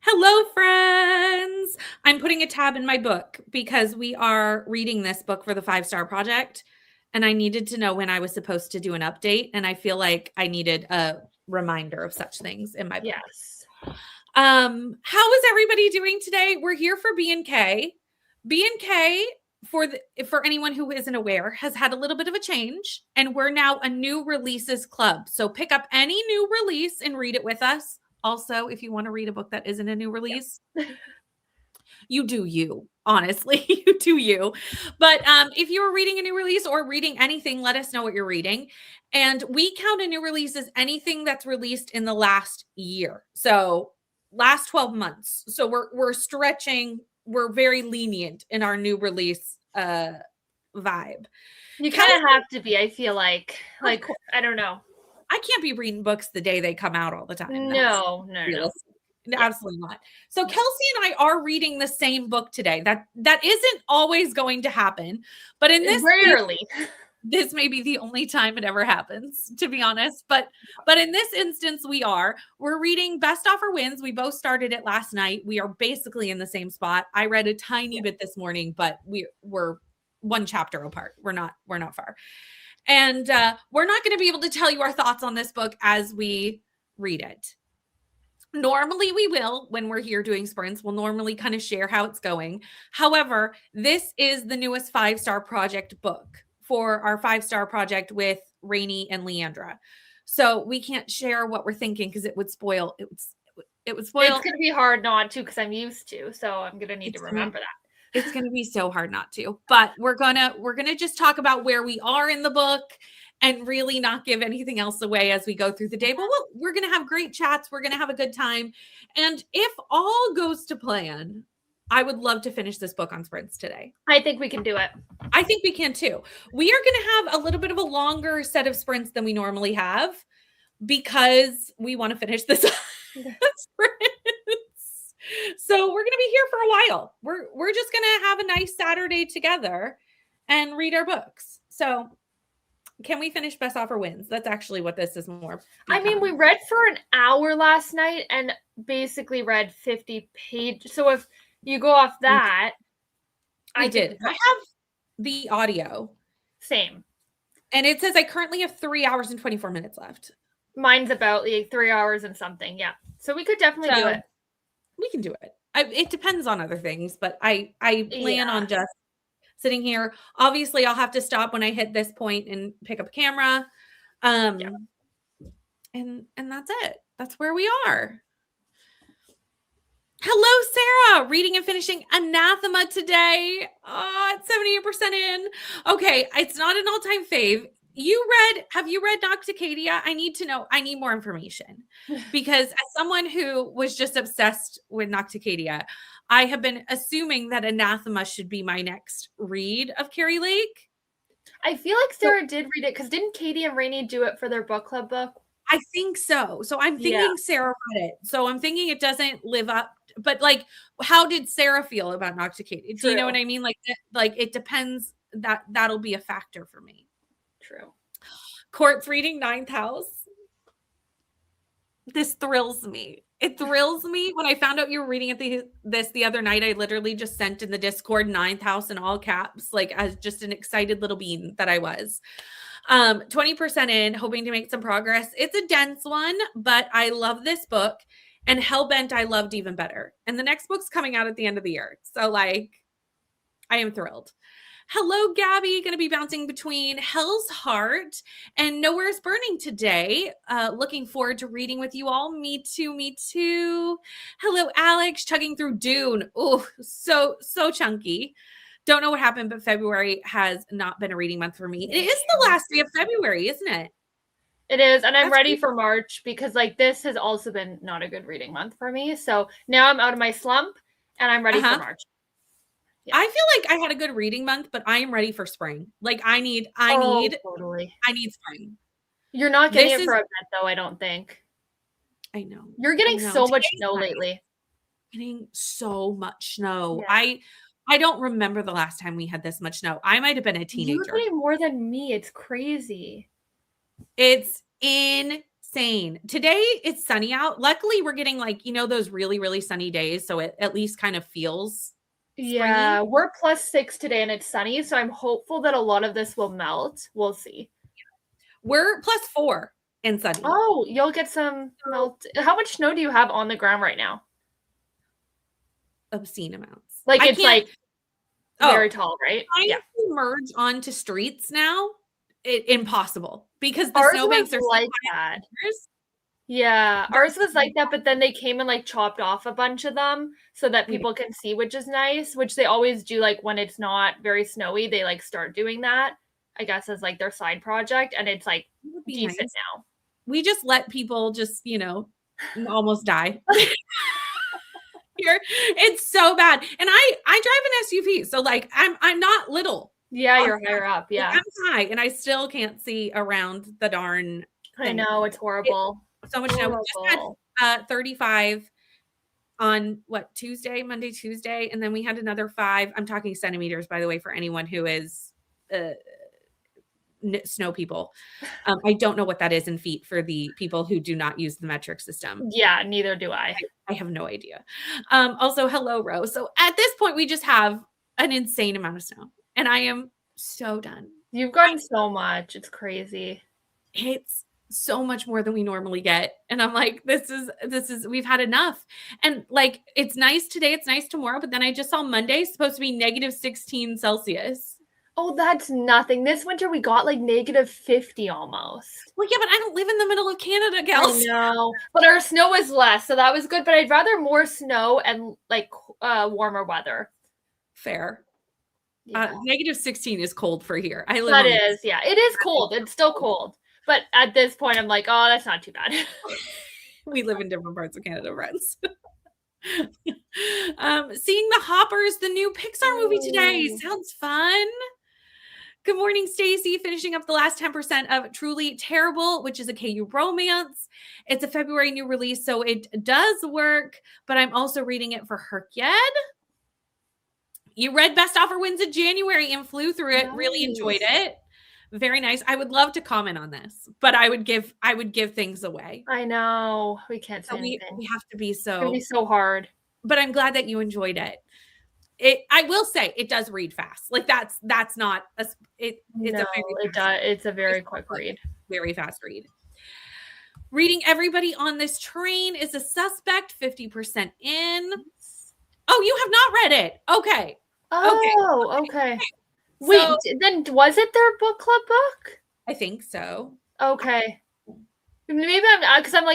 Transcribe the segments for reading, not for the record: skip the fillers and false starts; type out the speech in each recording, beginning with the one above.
Hello, friends. I'm putting a tab in my book because we are reading this book for the 5-Star Project, and I needed to know when I was supposed to do an update, and I feel like I needed a reminder of such things in my book. Yes. How is everybody doing today? We're here for B&K. B&K, for anyone who isn't aware, has had a little bit of a change, and we're now a new releases club. So pick up any new release and read it with us. Also, if you want to read a book that isn't a new release, you do you. Honestly, you do you. But if you are reading a new release or reading anything, let us know what you're reading. And we count a new release as anything that's released in the last year. So last 12 months. So we're stretching, we're very lenient in our new release vibe. You kind of have to be, I feel like I don't know. I can't be reading books the day they come out all the time. No. Absolutely not. So Kelsey and I are reading the same book today. That isn't always going to happen, but in this rarely. This may be the only time it ever happens, to be honest. But in this instance, we're reading Best Offer Wins. We both started it last night. We are basically in the same spot. I read a tiny bit this morning, but we're one chapter apart. We're not far. And we're not going to be able to tell you our thoughts on this book as we read it. Normally we will, when we're here doing sprints, we'll normally kind of share how it's going. However, this is the newest 5-Star Project book for our 5-Star Project with Rainey and Leandra. So we can't share what we're thinking because it would spoil. It would spoil. It's going to be hard not to because I'm used to. So I'm going to need to remember that. It's going to be so hard not to. But we're going to just talk about where we are in the book and really not give anything else away as we go through the day. But we're going to have great chats. We're going to have a good time. And if all goes to plan, I would love to finish this book on sprints today. I think we can do it. I think we can too. We are going to have a little bit of a longer set of sprints than we normally have because we want to finish this sprint. So we're going to be here for a while. We're just going to have a nice Saturday together and read our books. So can we finish Best Offer Wins? That's actually what this is more. I mean, we read for an hour last night and basically read 50 pages. So if you go off that, I did. I have the audio. Same. And it says I currently have 3 hours and 24 minutes left. Mine's about 3 hours and something. Yeah. So we could definitely do it. We can do it. It depends on other things, but I plan on just sitting here. Obviously, I'll have to stop when I hit this point and pick up a camera. And that's it. That's where we are. Hello, Sarah. Reading and finishing Anathema today. It's 78% in. Okay, it's not an all-time fave. Have you read Nocticadia? I need to know. I need more information because as someone who was just obsessed with Nocticadia, I have been assuming that Anathema should be my next read of Carrie Lake. I feel like Sarah did read it because didn't Katie and Rainey do it for their book club book? I think so. So I'm thinking Sarah read it. So I'm thinking it doesn't live up. But how did Sarah feel about Nocticadia? Do you know what I mean? It depends. That'll be a factor for me. True. Court's reading Ninth House. This thrills me. It thrills me. When I found out you were reading this the other night, I literally just sent in the Discord Ninth House in all caps, as just an excited little bean that I was. 20% in, hoping to make some progress. It's a dense one, but I love this book. And Hellbent I loved even better. And the next book's coming out at the end of the year. So I am thrilled. Hello, Gabby. Going to be bouncing between Hell's Heart and Nowhere's Burning today. Looking forward to reading with you all. Me too. Hello, Alex. Chugging through Dune. Oh, so chunky. Don't know what happened, but February has not been a reading month for me. It is the last day of February, isn't it? It is. And I'm ready for March because this has also been not a good reading month for me. So now I'm out of my slump and I'm ready for March. Yeah. I feel like I had a good reading month, but I am ready for spring. I need spring. You're not getting it for a bit though, I don't think. I know. You're getting so much snow lately. Getting so much snow. Yeah. I don't remember the last time we had this much snow. I might have been a teenager. You're getting more than me. It's crazy. It's insane. insane. Today it's sunny out. Luckily, we're getting like, those really, really sunny days. So it at least kind of feels Yeah, springy. we're +6 today and it's sunny. So I'm hopeful that a lot of this will melt. We'll see. We're +4 and sunny. Oh, you'll get some melt. How much snow do you have on the ground right now? Obscene amounts. Like it's like very tall, right? Trying to merge onto streets now, impossible because the Ours snowbanks are like that. Yeah, ours was like that, but then they came and like chopped off a bunch of them so that people can see, which is nice, which they always do like when it's not very snowy, they like start doing that, I guess, as like their side project, and it's like decent nice. now. We just let people just, almost die. Here. It's so bad. And I drive an SUV, so like I'm not little. Yeah, you're higher up. Yeah. Like, I'm high and I still can't see around the darn thing. I know, it's horrible. So much snow. We just had 35 on Monday, Tuesday, and then we had another 5. I'm talking centimeters, by the way, for anyone who is snow people. I don't know what that is in feet for the people who do not use the metric system. Yeah, neither do I. I have no idea. Also, hello, Rose. So at this point, we just have an insane amount of snow, and I am so done. You've gotten so much. It's crazy. It's so much more than we normally get. And I'm like, this is, we've had enough. And like, it's nice today. It's nice tomorrow. But then I just saw Monday supposed to be -16 Celsius. Oh, that's nothing. This winter we got like -50 almost. Well, yeah, but I don't live in the middle of Canada, gals. I know, but our snow was less, so that was good. But I'd rather more snow and like warmer weather. Fair. Yeah. -16 is cold for here. I live. That is, yeah, it is cold. It's still cold, but at this point, I'm like, oh, that's not too bad. We live in different parts of Canada, friends. Seeing the Hoppers, the new Pixar movie today, sounds fun. Good morning, Stacy. Finishing up the last 10% of Truly Terrible, which is a KU romance. It's a February new release, so it does work, but I'm also reading it for Herkyed. You read Best Offer Wins in January and flew through it. Nice. Really enjoyed it. Very nice. I would love to comment on this, but I would give things away. I know. We can't say anything. We have to be so. It's gonna be so hard. But I'm glad that you enjoyed it. I will say it does read fast. Like that's not it's a very quick read. Very fast read. Reading Everybody on This Train is a Suspect, 50% in. Oh, you have not read it. Okay. Oh, okay. Wait, so, then was it their book club book? I think so. Okay. Maybe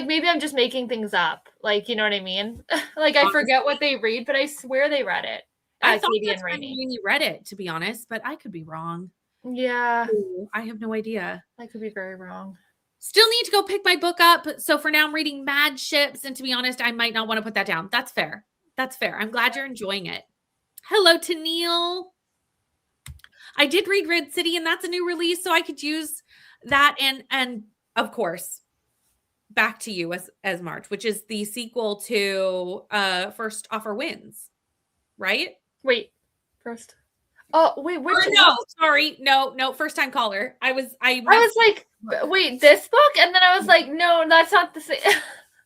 maybe I'm just making things up. Like, you know what I mean? Like, I forget what they read, but I swear they read it. I thought that's when you read it, to be honest, but I could be wrong. Yeah. Ooh, I have no idea. I could be very wrong. Still need to go pick my book up. So for now, I'm reading Mad Ships. And to be honest, I might not want to put that down. That's fair. That's fair. I'm glad you're enjoying it. Hello to Neil. I did read Red City, and that's a new release, so I could use that. And of course, Back to You as March, which is the sequel to First Offer Wins, right? Wait, first. Oh, wait, which? No, sorry, no, First Time Caller. I was like, wait, this book, and then I was like, no, that's not the same.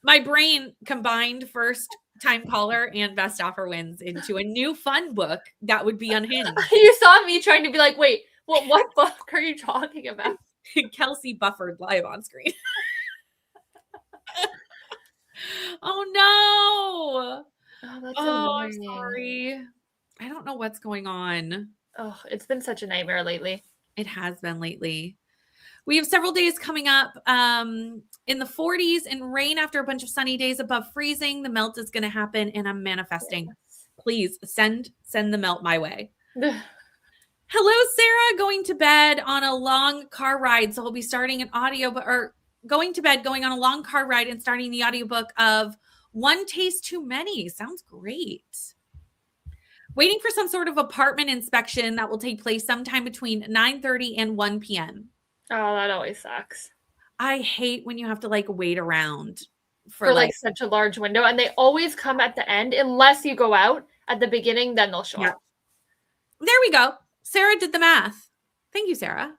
My brain combined First Time Caller and Best Offer Wins into a new fun book that would be unhinged. You saw me trying to be like, wait, what book are you talking about? Kelsey buffered live on screen. Oh no! Oh, that's annoying. I'm sorry. I don't know what's going on. Oh, it's been such a nightmare lately. It has been lately. We have several days coming up in the 40s and rain after a bunch of sunny days above freezing. The melt is going to happen, and I'm manifesting. Yes. Please send the melt my way. Hello, Sarah. Going to bed on a long car ride. So we'll be starting an going to bed, going on a long car ride and starting the audiobook of One Taste Too Many. Sounds great. Waiting for some sort of apartment inspection that will take place sometime between 9:30 and 1 p.m. Oh, that always sucks. I hate when you have to like wait around for like such a large window, and they always come at the end unless you go out at the beginning, then they'll show up. There we go. Sarah did the math. Thank you, Sarah.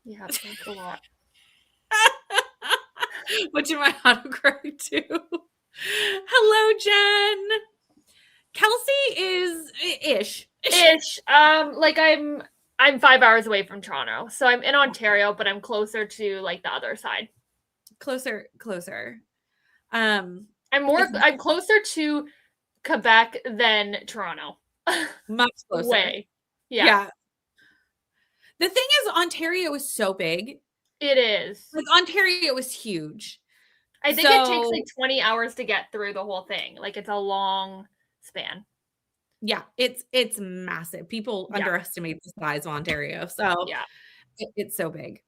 Yeah, thanks a lot. Which in my autocorrect too. Hello, Jen. Kelsey is ish. Ish. Like I'm 5 hours away from Toronto, so I'm in Ontario, but I'm closer to like the other side. Closer. I'm closer to Quebec than Toronto. Much closer. Way. Yeah. The thing is, Ontario is so big. It is. Like Ontario is huge. I think it takes like 20 hours to get through the whole thing. Like it's a long span. Yeah, it's massive. People underestimate the size of Ontario. So yeah, it's so big.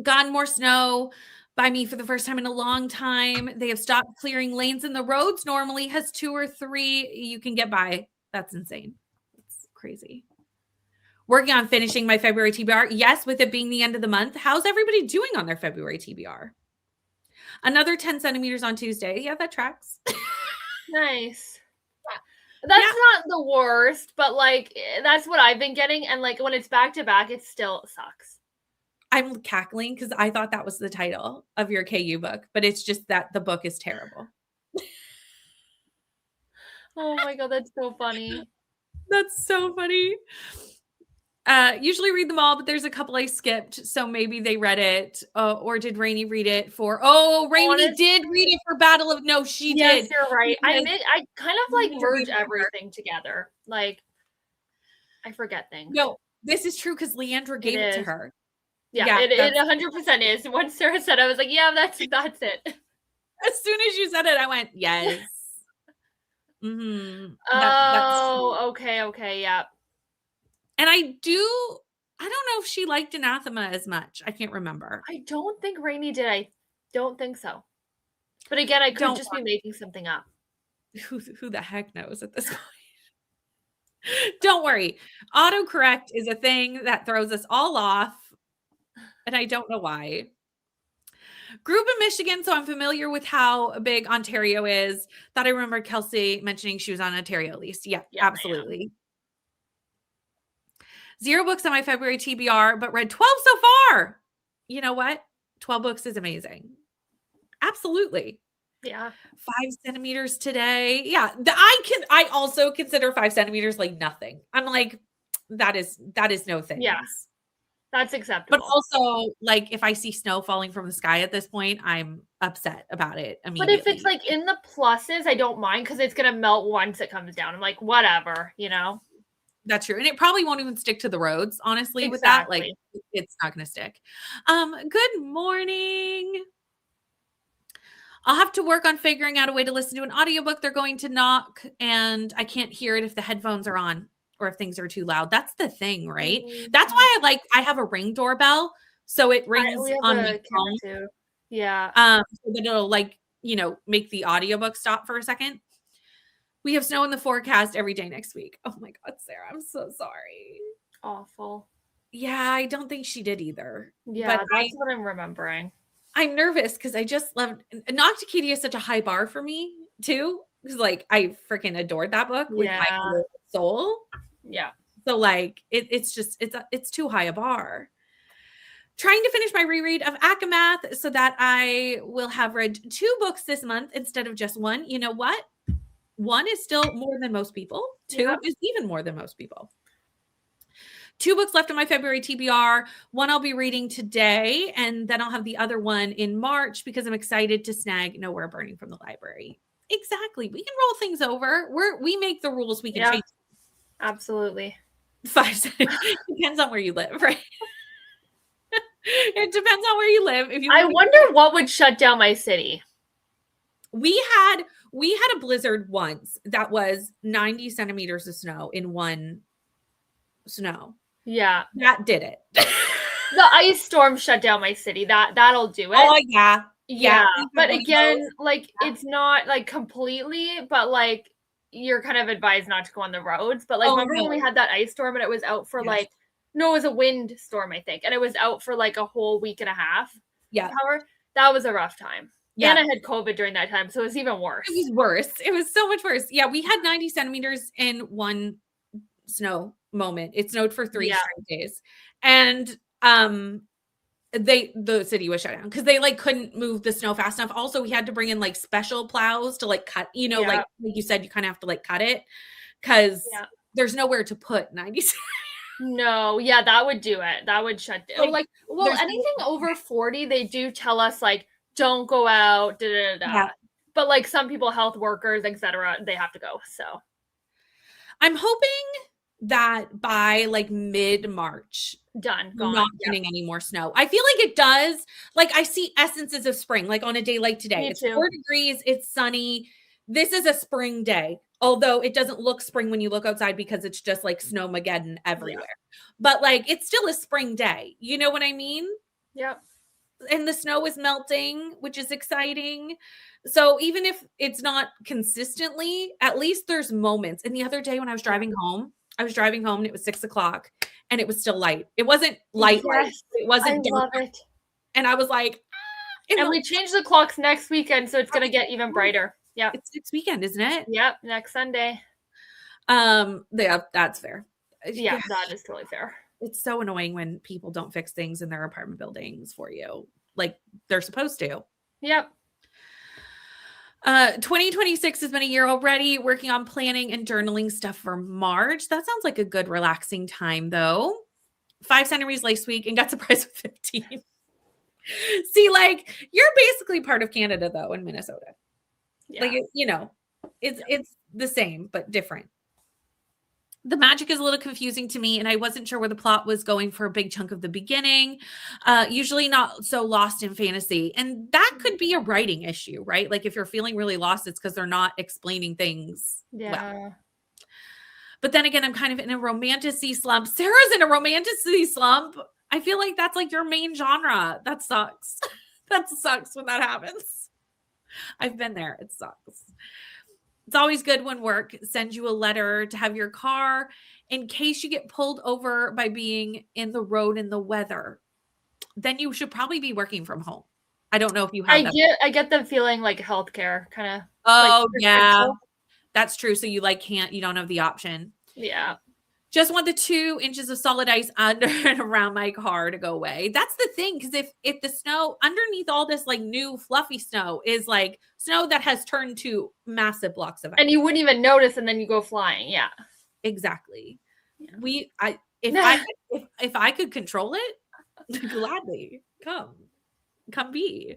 Gotten more snow by me for the first time in a long time. They have stopped clearing lanes in the roads. Normally has 2 or 3 you can get by. That's insane. It's crazy. Working on finishing my February TBR. Yes, with it being the end of the month. How's everybody doing on their February TBR? Another 10 centimeters on Tuesday. Yeah, that tracks. Nice. That's not the worst, but like that's what I've been getting. And like when it's back to back, it still sucks. I'm cackling because I thought that was the title of your KU book, but it's just that the book is terrible. Oh my God, that's so funny. That's so funny. Usually read them all, but there's a couple I skipped, so maybe they read it. Or did Rainey read it for? Oh, Rainey did read it for Battle of. No, she did. Yes, you're right. I kind of like merge everything together. Like I forget things. No, this is true because Leandra gave it to her. Yeah, it 100% is. Once Sarah said, I was like, yeah, that's it. As soon as you said it, I went, yes. Okay, yeah. And I don't know if she liked Anathema as much. I can't remember. I don't think Rainey did. I don't think so. But again, I could just be making something up. Who the heck knows at this point? Don't worry. Autocorrect is a thing that throws us all off. And I don't know why. Grew up in Michigan, so I'm familiar with how big Ontario is. Thought I remember Kelsey mentioning she was on Ontario at least. Yeah, absolutely. 0 books on my February TBR, but read 12 so far. You know what? 12 books is amazing. Absolutely. Yeah. 5 centimeters today. Yeah. I also consider 5 centimeters like nothing. I'm like, that is no thing. Yeah. That's acceptable. But also, like, if I see snow falling from the sky at this point, I'm upset about it immediately. But if it's like in the pluses, I don't mind because it's going to melt once it comes down. I'm like, whatever, you know? That's true. And it probably won't even stick to the roads, honestly, with that. Like, it's not going to stick. Good morning. I'll have to work on figuring out a way to listen to an audiobook. They're going to knock, and I can't hear it if the headphones are on or if things are too loud. That's the thing, right? Mm-hmm. That's why I have a Ring doorbell. So it rings on my phone. Too. Yeah. So that it'll make the audiobook stop for a second. We have snow in the forecast every day next week. Oh my God, Sarah, I'm so sorry. Awful. Yeah, I don't think she did either. Yeah, but that's what I'm remembering. I'm nervous because I just loved Nocticadia is such a high bar for me too. Because like I freaking adored that book with my whole soul. Yeah. So like it's too high a bar. Trying to finish my reread of Akamath so that I will have read 2 books this month instead of just 1. You know what? 1 is still more than most people. 2 is even more than most people. 2 books left on my February TBR. 1 I'll be reading today, and then I'll have the other one in March because I'm excited to snag Nowhere Burning from the library. Exactly. We can roll things over. We make the rules. We can change. Absolutely. 5 depends on where you live, right? It depends on where you live. I wonder what would shut down my city. We had a blizzard once that was 90 centimeters of snow in one snow. Yeah. That did it. The ice storm shut down my city. That'll do it. Oh yeah. Yeah. But again, like it's not like completely, but like you're kind of advised not to go on the roads. But like remember when we had that ice storm and it was out for it was a wind storm, I think. And it was out for like a whole week and a half. Yeah. That was a rough time. Yeah. And I had COVID during that time, so it was even worse. It was worse. It was so much worse. Yeah, we had 90 centimeters in one snow moment. It snowed for 3 straight days. And the city was shut down because they like couldn't move the snow fast enough. Also, we had to bring in like special plows to like cut, Yeah. like you said, you kind of have to like cut it because Yeah. there's nowhere to put 96. No, yeah, that would do it. That would shut down. Like, Like, well, there's anything no, over 40, they do tell us like don't go out, da da da. yeah. But like some people, health workers, etc., they have to go. So I'm hoping that by like mid-March, done, we're gone. not Yeah, getting any more snow. I feel like it does. Like I see essences of spring, like on a day like today. me It's too. 4 degrees, it's sunny. This is a spring day, although it doesn't look spring when you look outside because it's just like snowmageddon Yeah. everywhere. But like it's still a spring day. You know what I mean? Yep. And the snow is melting, which is exciting. So even if it's not consistently, at least there's moments. And the other day when I was Yeah. driving home, and it was 6 o'clock and it was still light. It wasn't light. Yes, It I wasn't dark. love it. And I was like, And we changed the clocks next weekend, so it's gonna get even brighter. Yeah. it's next weekend, isn't it? Yep. Next Sunday. Yeah, that's fair. Yeah, that is totally fair. It's so annoying when people don't fix things in their apartment buildings for you, like they're supposed to. Yep. 2026 has been a year already, working on planning and journaling stuff for March. That sounds like a good relaxing time though. 5 centimeters last week and got surprised with 15. See, like you're basically part of Canada though in Minnesota. Yeah. Like it's the same but different. The magic is a little confusing to me, and I wasn't sure where the plot was going for a big chunk of the beginning. Usually not so lost in fantasy. And that could be a writing issue, right? Like if you're feeling really lost, it's because they're not explaining things well. Yeah. But then again, I'm kind of in a romanticy slump. Sarah's in a romanticy slump. I feel like that's like your main genre. That sucks. That sucks when that happens. I've been there. It sucks. It's always good when work sends you a letter to have your car in case you get pulled over by being in the road in the weather. Then you should probably be working from home. I don't know if you have that. I get them feeling like healthcare kind of. Oh, like, yeah. That's true. So you like you don't have the option. Yeah. Just want the 2 inches of solid ice under and around my car to go away. That's the thing. Because if the snow underneath all this like new fluffy snow is like snow that has turned to massive blocks of ice. And you wouldn't even notice and then you go flying. Yeah. Exactly. Yeah. If I could control it, gladly come be.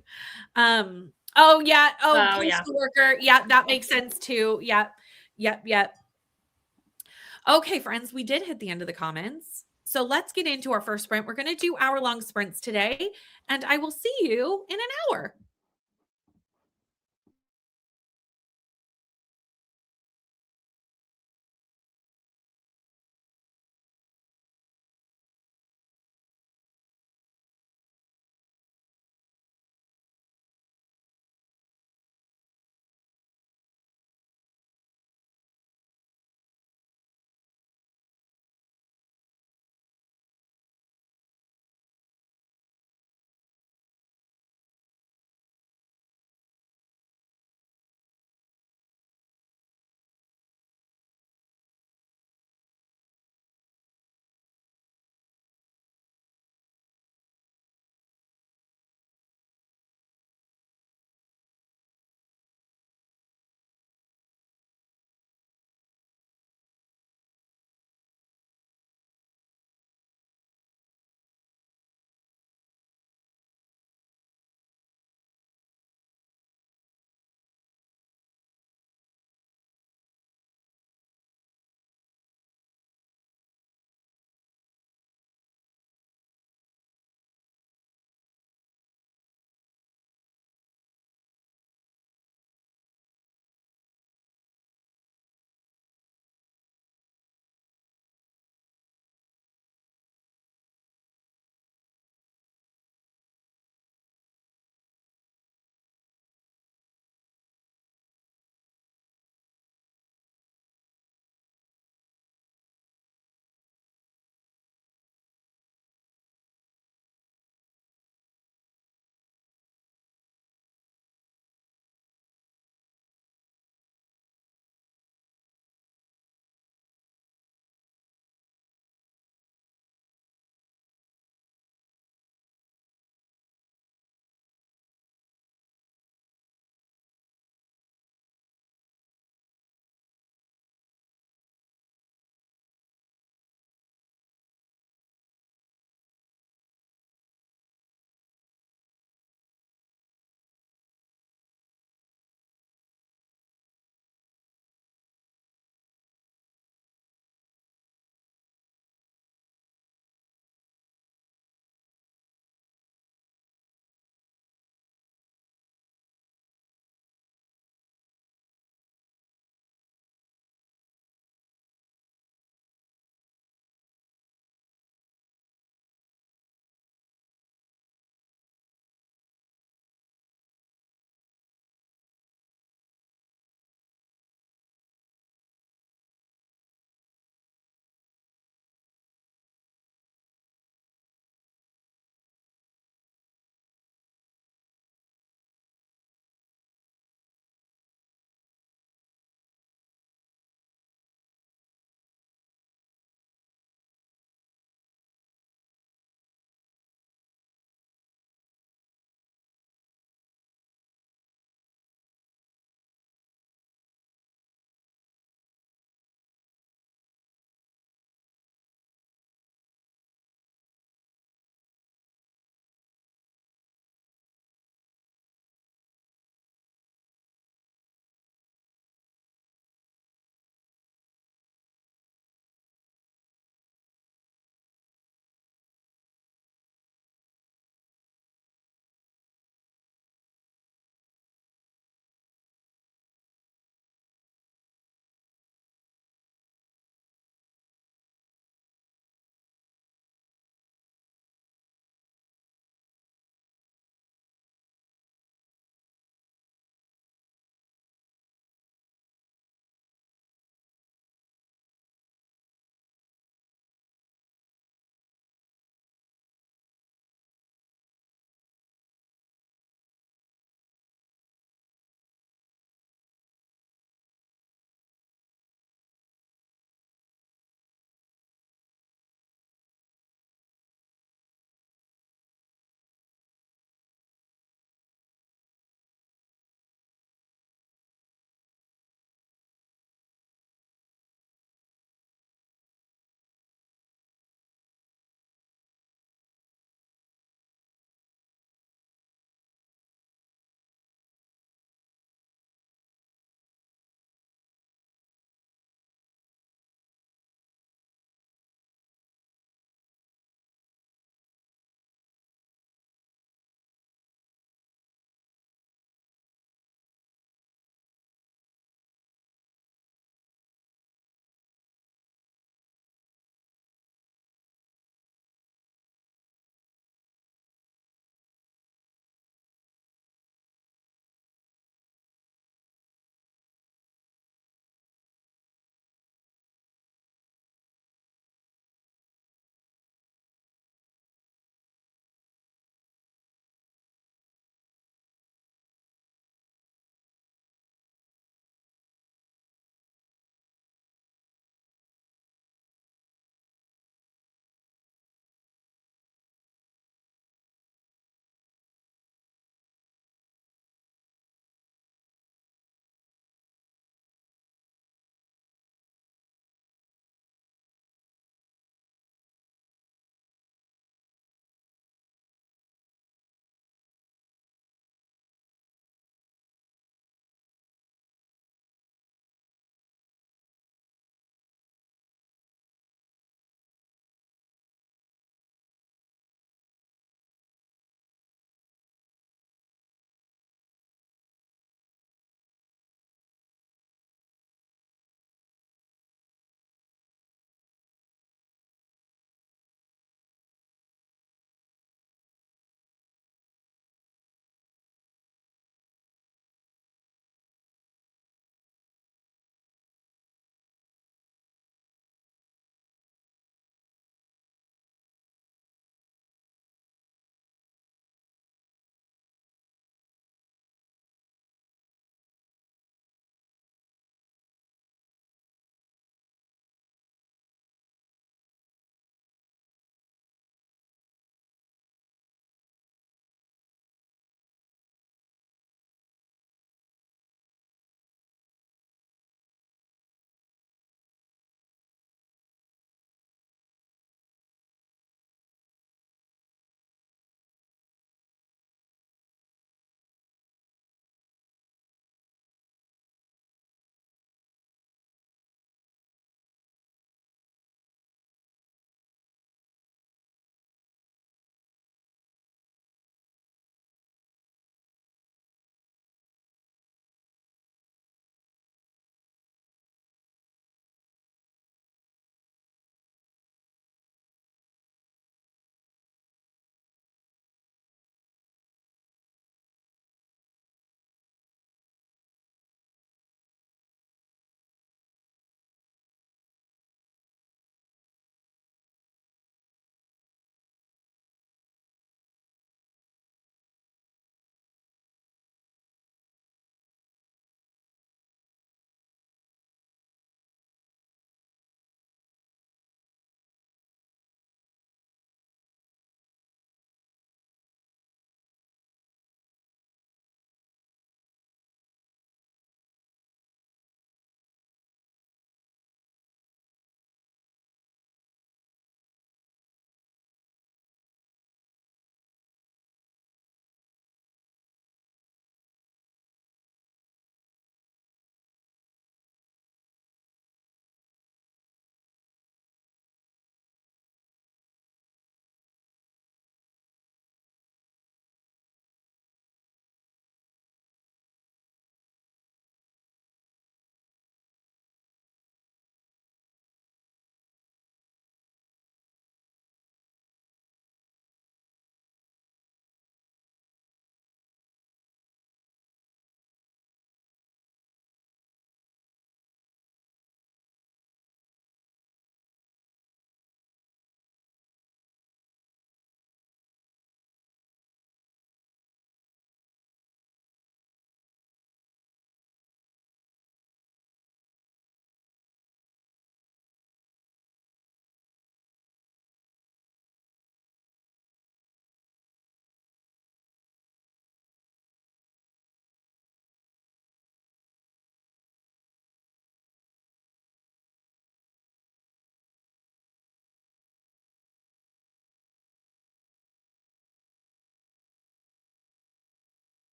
Oh yeah. Postal worker. Yeah, that makes sense too. Yep. Okay, friends, we did hit the end of the comments. So let's get into our first sprint. We're going to do hour-long sprints today, and I will see you in an hour.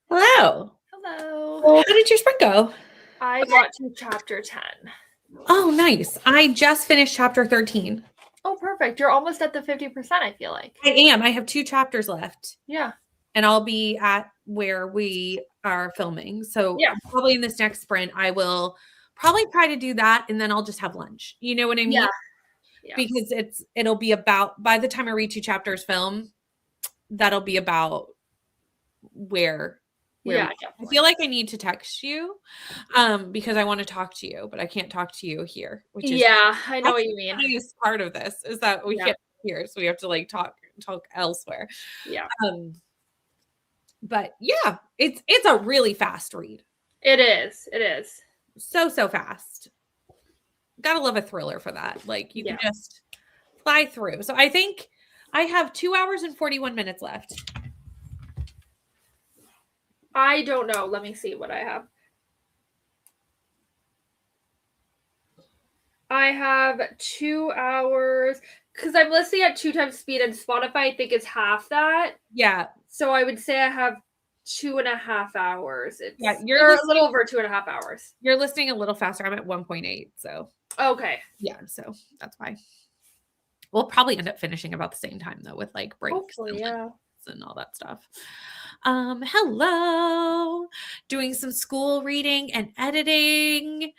Hello. Hello. How did your spring go? I got to chapter 10. Oh, nice. I just finished chapter 13. Oh, perfect. You're almost at the 50%, I feel like. I am. I have 2 chapters left. Yeah. And I'll be at where we are filming. So Yeah. probably in this next sprint, I will probably try to do that, and then I'll just have lunch. You know what I mean? Yeah. Yeah. Because it'll be about, by the time I read 2 chapters film, that'll be about where Yeah, I feel like I need to text you because I want to talk to you, but I can't talk to you here, which is I know what you mean. the funniest part of this is that we Yeah. can't hear, so we have to like talk elsewhere. Yeah. But yeah, it's a really fast read. It is. It is. So fast. Gotta love a thriller for that. Like you can just fly through. So I think I have 2 hours and 41 minutes left. I don't know. Let me see what I have. I have 2 hours because I'm listening at 2 times speed, and Spotify I think is half that. Yeah. So I would say I have 2.5 hours. You're a little over 2.5 hours. You're listening a little faster. I'm at 1.8. So okay. Yeah, so that's why. We'll probably end up finishing about the same time though, with like breaks and all that stuff. Hello. Doing some school reading and editing.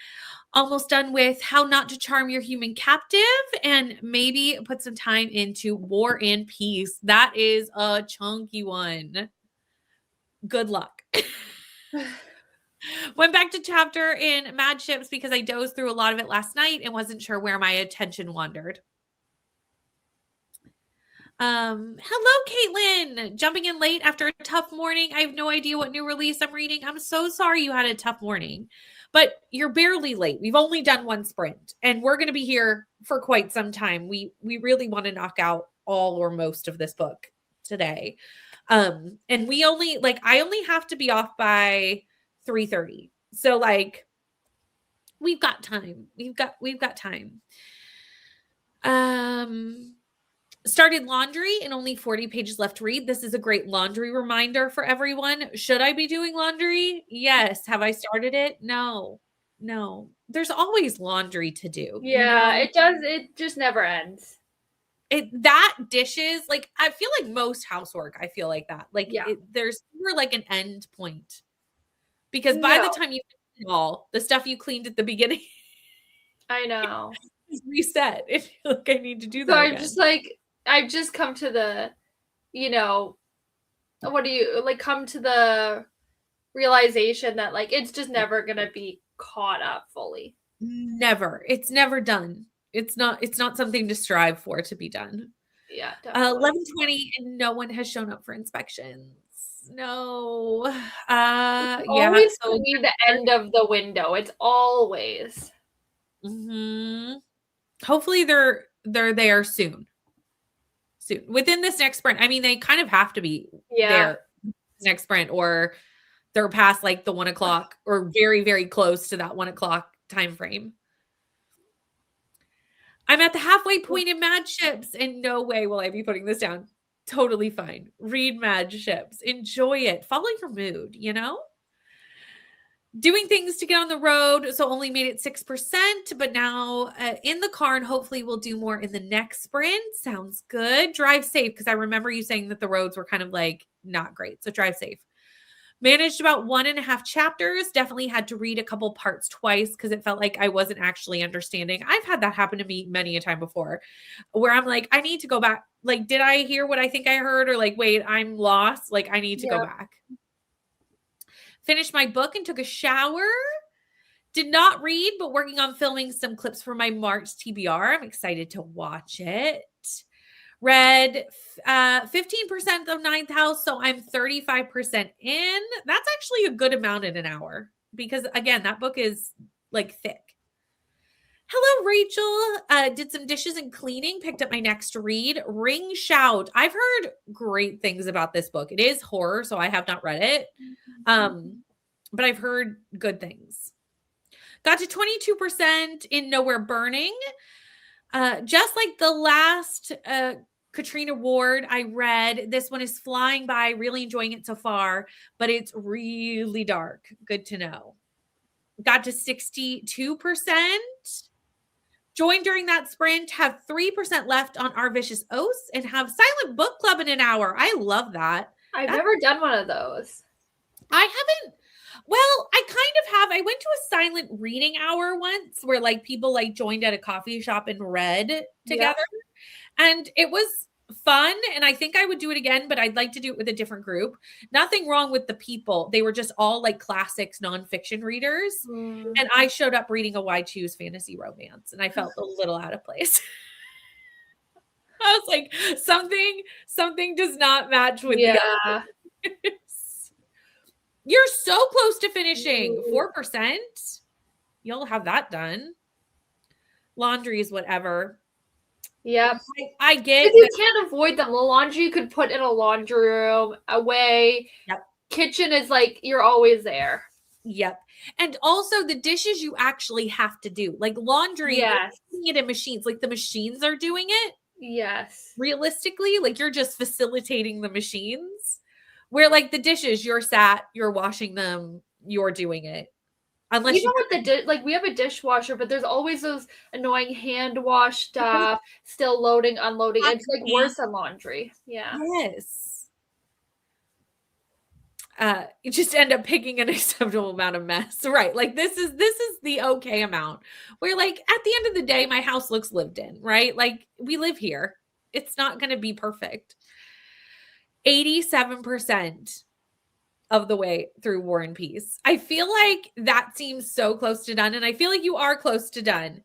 Almost done with How Not to Charm Your Human Captive, and maybe put some time into War and Peace. That is a chunky one. Good luck. Went back to chapter in Mad Ships because I dozed through a lot of it last night and wasn't sure where my attention wandered. Hello, Caitlin. Jumping in late after a tough morning. I have no idea what new release I'm reading. I'm so sorry you had a tough morning, but you're barely late. We've only done 1 sprint, and we're going to be here for quite some time. We really want to knock out all or most of this book today. And I only have to be off by 3:30. So like we've got time. We've got time. Started laundry and only 40 pages left to read. This is a great laundry reminder for everyone. Should I be doing laundry? Yes. Have I started it? No. There's always laundry to do. Yeah, it does. It just never ends. That dishes, like I feel like most housework, I feel like that. Like there's never like an end point. Because by the time you finish all the stuff you cleaned at the beginning, I know. is reset. If you like, I need to do that. So I'm just like, I've just come to the, come to the realization that like it's just never gonna be caught up fully. Never. It's never done. It's not something to strive for to be done. Yeah. 11:20 and no one has shown up for inspections. No. Always be the end of the window. It's always. Hopefully they're there soon. Within this next sprint. I mean, they kind of have to be there next sprint, or they're past like the 1 o'clock or very, very close to that 1 o'clock time frame. I'm at the halfway point in Mad Ships, and no way will I be putting this down. Totally fine. Read Mad Ships. Enjoy it. Follow your mood, Doing things to get on the road, so only made it 6%, but now in the car, and hopefully we'll do more in the next sprint. Sounds good. Drive safe, because I remember you saying that the roads were kind of like not great, so drive safe. Managed about 1.5 chapters. Definitely had to read a couple parts twice because it felt like I wasn't actually understanding. I've had that happen to me many a time before, where I'm like, I need to go back. Like, did I hear what I think I heard? Or like, wait, I'm lost. Like, I need to go back. Finished my book and took a shower. Did not read, but working on filming some clips for my March TBR. I'm excited to watch it. Read 15% of Ninth House, so I'm 35% in. That's actually a good amount in an hour because, again, that book is like thick. Hello, Rachel. Did some dishes and cleaning. Picked up my next read, Ring Shout. I've heard great things about this book. It is horror, so I have not read it, but I've heard good things. Got to 22% in Nowhere Burning. Just like the last Katrina Ward, I read. This one is flying by, really enjoying it so far, but it's really dark. Good to know. Got to 62%. Join during that sprint, have 3% left on Our Vicious Oaths, and have Silent Book Club in an hour. I love that. I've never done one of those. I haven't. Well, I kind of have. I went to a silent reading hour once where like people like joined at a coffee shop and read together. And it was fun. And I think I would do it again, but I'd like to do it with a different group. Nothing wrong with the people. They were just all like classics, nonfiction readers. And I showed up reading a Why Choose fantasy romance. And I felt a little out of place. I was like, something does not match with the others. You're so close to finishing. 4%. You'll have that done. Laundry is whatever. Yep. I get you can't avoid them. The laundry you could put in a laundry room, away. Yep. Kitchen is like you're always there. Yep. And also the dishes you actually have to do. Like laundry, yes. You're doing it in machines. Like the machines are doing it. Yes. Realistically, like you're just facilitating the machines. Where like the dishes, you're washing them, you're doing it. Unless even with the we have a dishwasher, but there's always those annoying hand wash stuff, still loading, unloading. It's like worse than laundry. Yeah. Yes. You just end up picking an acceptable amount of mess, right? Like this is the okay amount. Where like at the end of the day, my house looks lived in, right? Like we live here. It's not going to be perfect. 87% of the way through War and Peace. I feel like that seems so close to done, and I feel like you are close to done.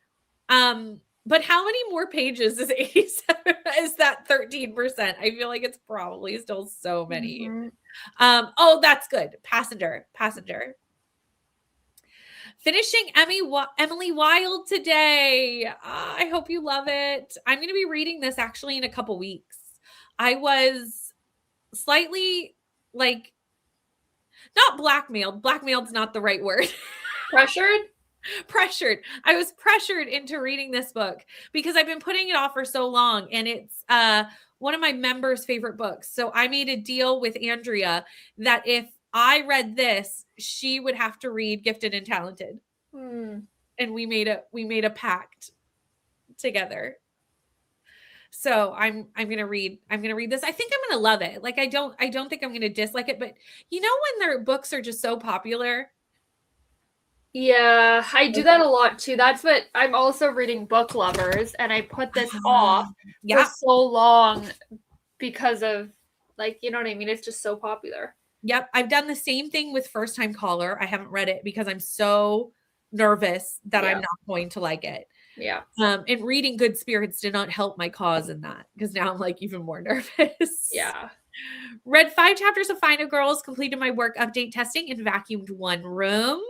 But how many more pages is 87? Is that 13%? I feel like it's probably still so many. Oh, that's good. Passenger. Finishing Emily Wilde today. I hope you love it. I'm going to be reading this actually in a couple weeks. I was slightly like not blackmailed. Blackmailed's not the right word. Pressured. I was pressured into reading this book because I've been putting it off for so long, and it's one of my members' favorite books. So I made a deal with Andrea that if I read this, she would have to read Gifted and Talented. And we made a pact together. So I'm gonna read this. I think I'm gonna love it. Like I don't think I'm gonna dislike it, but you know when their books are just so popular. Yeah, I do that a lot too. That's what I'm also reading Book Lovers, and I put this off for so long because of like, you know what I mean? It's just so popular. Yep. I've done the same thing with First Time Caller. I haven't read it because I'm so nervous that I'm not going to like it. Yeah. And reading Good Spirits did not help my cause in that because now I'm like even more nervous. Yeah. Read 5 chapters of Final Girls, completed my work update testing, and vacuumed 1 room.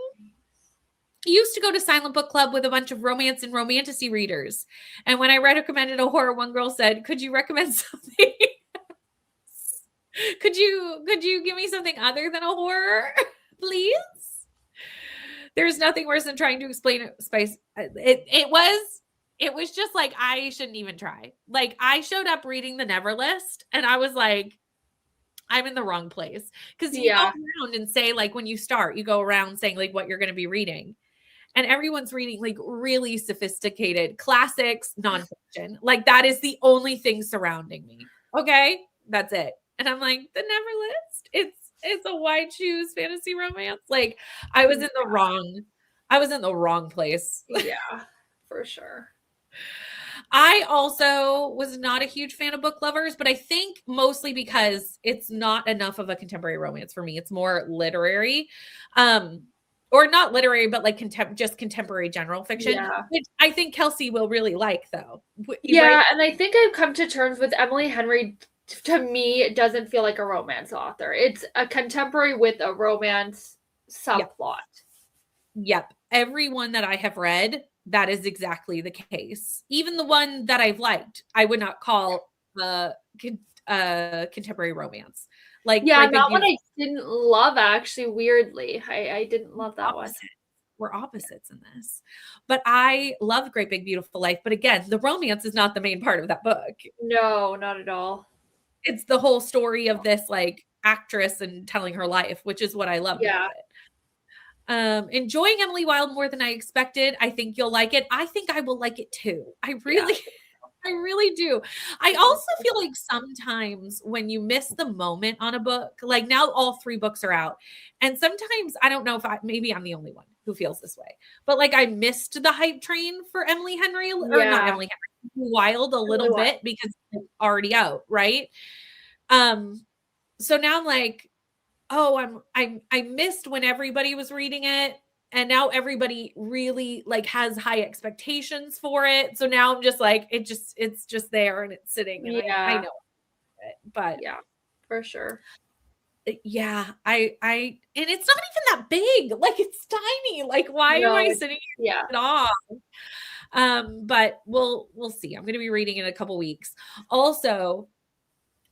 Used to go to Silent Book Club with a bunch of romance and romantasy readers. And when I recommended a horror, one girl said, "Could you recommend something? Could you give me something other than a horror, please?" There's nothing worse than trying to explain it. It was just like, I shouldn't even try. Like I showed up reading the Never List and I was like, I'm in the wrong place. Because you go around and say, like, when you start, you go around saying like what you're going to be reading. And everyone's reading like really sophisticated classics, nonfiction. Like that is the only thing surrounding me. Okay, that's it. And I'm like, the Never List. It's a Why Choose fantasy romance. Like I was in the wrong place. Yeah, for sure. I also was not a huge fan of Book Lovers, but I think mostly because it's not enough of a contemporary romance for me. It's more literary. Or not literary, but like just contemporary general fiction, which I think Kelsey will really like, though. Yeah, right? And I think I've come to terms with Emily Henry. To me, it doesn't feel like a romance author. It's a contemporary with a romance subplot. Yep. Everyone that I have read, that is exactly the case. Even the one that I've liked, I would not call contemporary romance. Like that one I didn't love, actually. Weirdly, I didn't love that one. we're opposites in this. But I love Great Big Beautiful Life. But again, the romance is not the main part of that book. No, not at all. It's the whole story of this like actress and telling her life, which is what I loved about it. Enjoying Emily Wilde more than I expected. I think you'll like it. I think I will like it too. I really do. I also feel like sometimes when you miss the moment on a book, like now all 3 books are out. And sometimes I don't know if maybe I'm the only one who feels this way, but like I missed the hype train for Emily Henry or not Emily Henry, Wilde a little bit because it's already out. Right. So now I'm like, oh, I missed when everybody was reading it. And now everybody really like has high expectations for it. So now I'm just like, it's just there and it's sitting. And I know it, but yeah, for sure. Yeah. And it's not even that big. Like it's tiny. Like why am I sitting here at all? But we'll see. I'm going to be reading in a couple weeks. Also,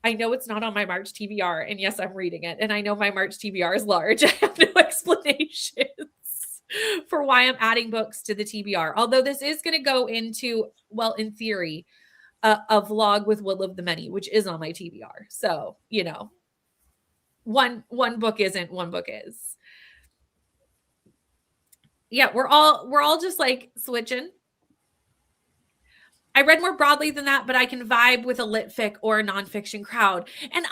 I know it's not on my March TBR, and yes, I'm reading it. And I know my March TBR is large. I have no explanations for why I'm adding books to the TBR. Although this is going to go into, well, in theory, a vlog with Will of the Many, which is on my TBR. So, you know, one book isn't, one book is. Yeah, we're all just like switching. I read more broadly than that, but I can vibe with a lit fic or a nonfiction crowd. And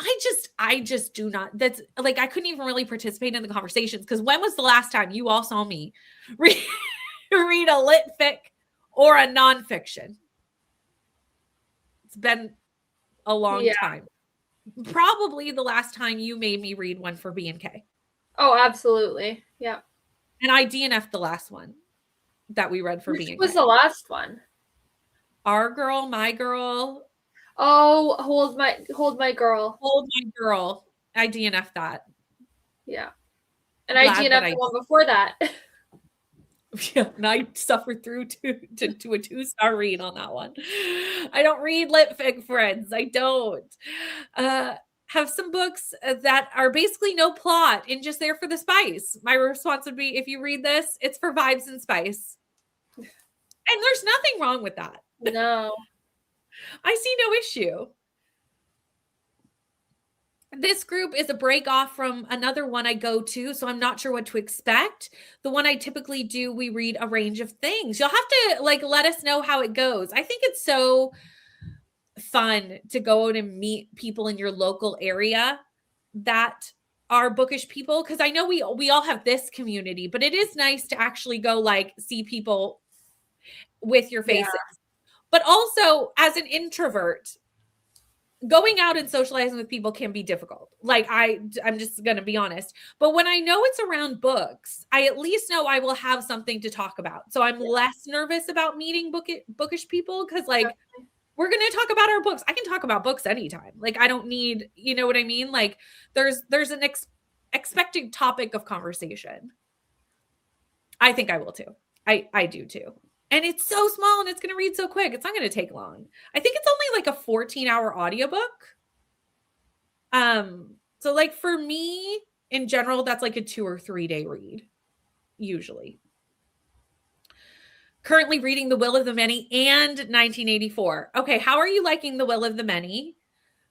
I just do not, that's like, I couldn't even really participate in the conversations because when was the last time you all saw me read a lit fic or a nonfiction? It's been a long time. Probably the last time you made me read one for B&K. Oh, absolutely. Yeah. And I DNF'd the last one that we read for B&K. Which was the last one? Our Girl, My Girl. Oh, Hold My Girl. Hold My Girl. I DNF'd that. Yeah. And I DNF'd the one before that. Yeah, and I suffered through to a 2-star read on that one. I don't read lit fic, friends. I don't. Have some books that are basically no plot and just there for the spice. My response would be, if you read this, it's for vibes and spice. And there's nothing wrong with that. No. I see no issue. This group is a break off from another one I go to, so I'm not sure what to expect. The one I typically do, we read a range of things. You'll have to like let us know how it goes. I think it's so fun to go out and meet people in your local area that are bookish people, because I know we all have this community, but it is nice to actually go like see people with your faces. Yeah. But also as an introvert, going out and socializing with people can be difficult. Like I'm just going to be honest. But when I know it's around books, I at least know I will have something to talk about. So I'm less nervous about meeting bookish people because like we're going to talk about our books. I can talk about books anytime. Like I don't need, you know what I mean? Like there's an expected topic of conversation. I think I will too. I do too. And it's so small and it's going to read so quick. It's not going to take long. I think it's only like a 14-hour audiobook. So like for me in general, that's like a 2 or 3 day read usually. Currently reading The Will of the Many and 1984. Okay. How are you liking The Will of the Many?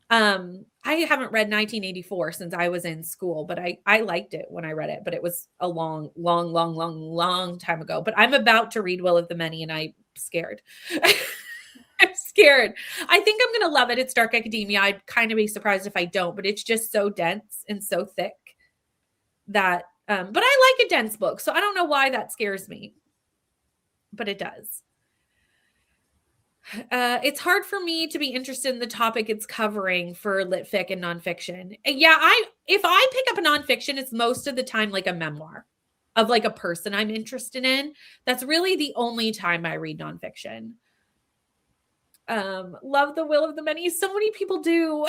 I haven't read 1984 since I was in school, but I liked it when I read it, but it was a long time ago. But I'm about to read Will of the Many and I'm scared. I'm scared. I think I'm going to love it. It's dark academia. I'd kind of be surprised if I don't, but it's just so dense and so thick that, but I like a dense book. So I don't know why that scares me, but it does. It's hard for me to be interested in the topic it's covering for lit fic and nonfiction. Yeah, if I pick up a nonfiction, it's most of the time like a memoir of like a person I'm interested in. That's really the only time I read nonfiction. Love The Will of the Many. So many people do.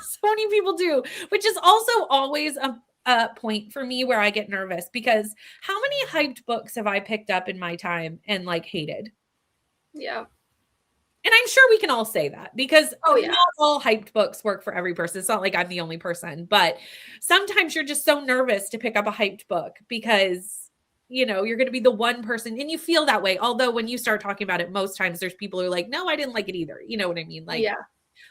So many people do, which is also always a point for me where I get nervous because how many hyped books have I picked up in my time and like hated? Yeah. And I'm sure we can all say that because not all hyped books work for every person. It's not like I'm the only person, but sometimes you're just so nervous to pick up a hyped book because you're going to be the one person and you feel that way. Although when you start talking about it, most times there's people who are like, no, I didn't like it either. You know what I mean? Like, Yeah.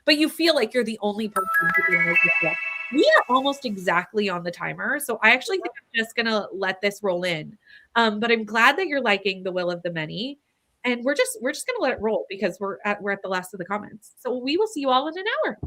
but you feel like you're the only person who didn't like it yet. We are almost exactly on the timer. So I actually think I'm just going to let this roll in. But I'm glad that you're liking The Will of the Many. And we're just going to let it roll because we're at the last of the comments. So we will see you all in an hour.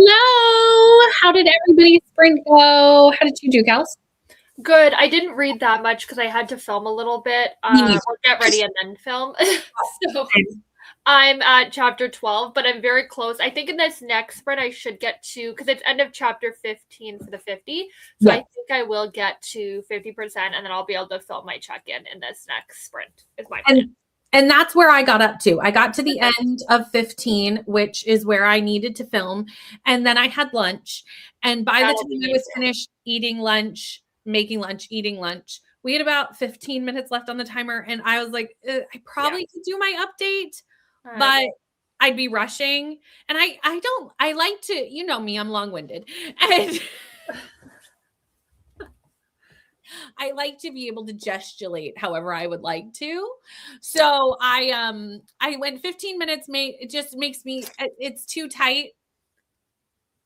Hello. How did everybody's sprint go? How did you do, Kels? Good. I didn't read that much because I had to film a little bit. Or get ready and then film. So I'm at chapter 12, but I'm very close. I think in this next sprint I should get to, because it's end of chapter 15 for the 50. So I think I will get to 50% and then I'll be able to film my check-in in this next sprint is my plan. And that's where I got up to. I got to the end of 15, which is where I needed to film. And then I had lunch. And by the time I was finished eating lunch, making lunch, eating lunch, we had about 15 minutes left on the timer. And I was like, I probably could do my update, but I'd be rushing. And I like to, you know me, I'm long-winded. And I like to be able to gesticulate however I would like to. So I went 15 minutes, it just makes me, it's too tight.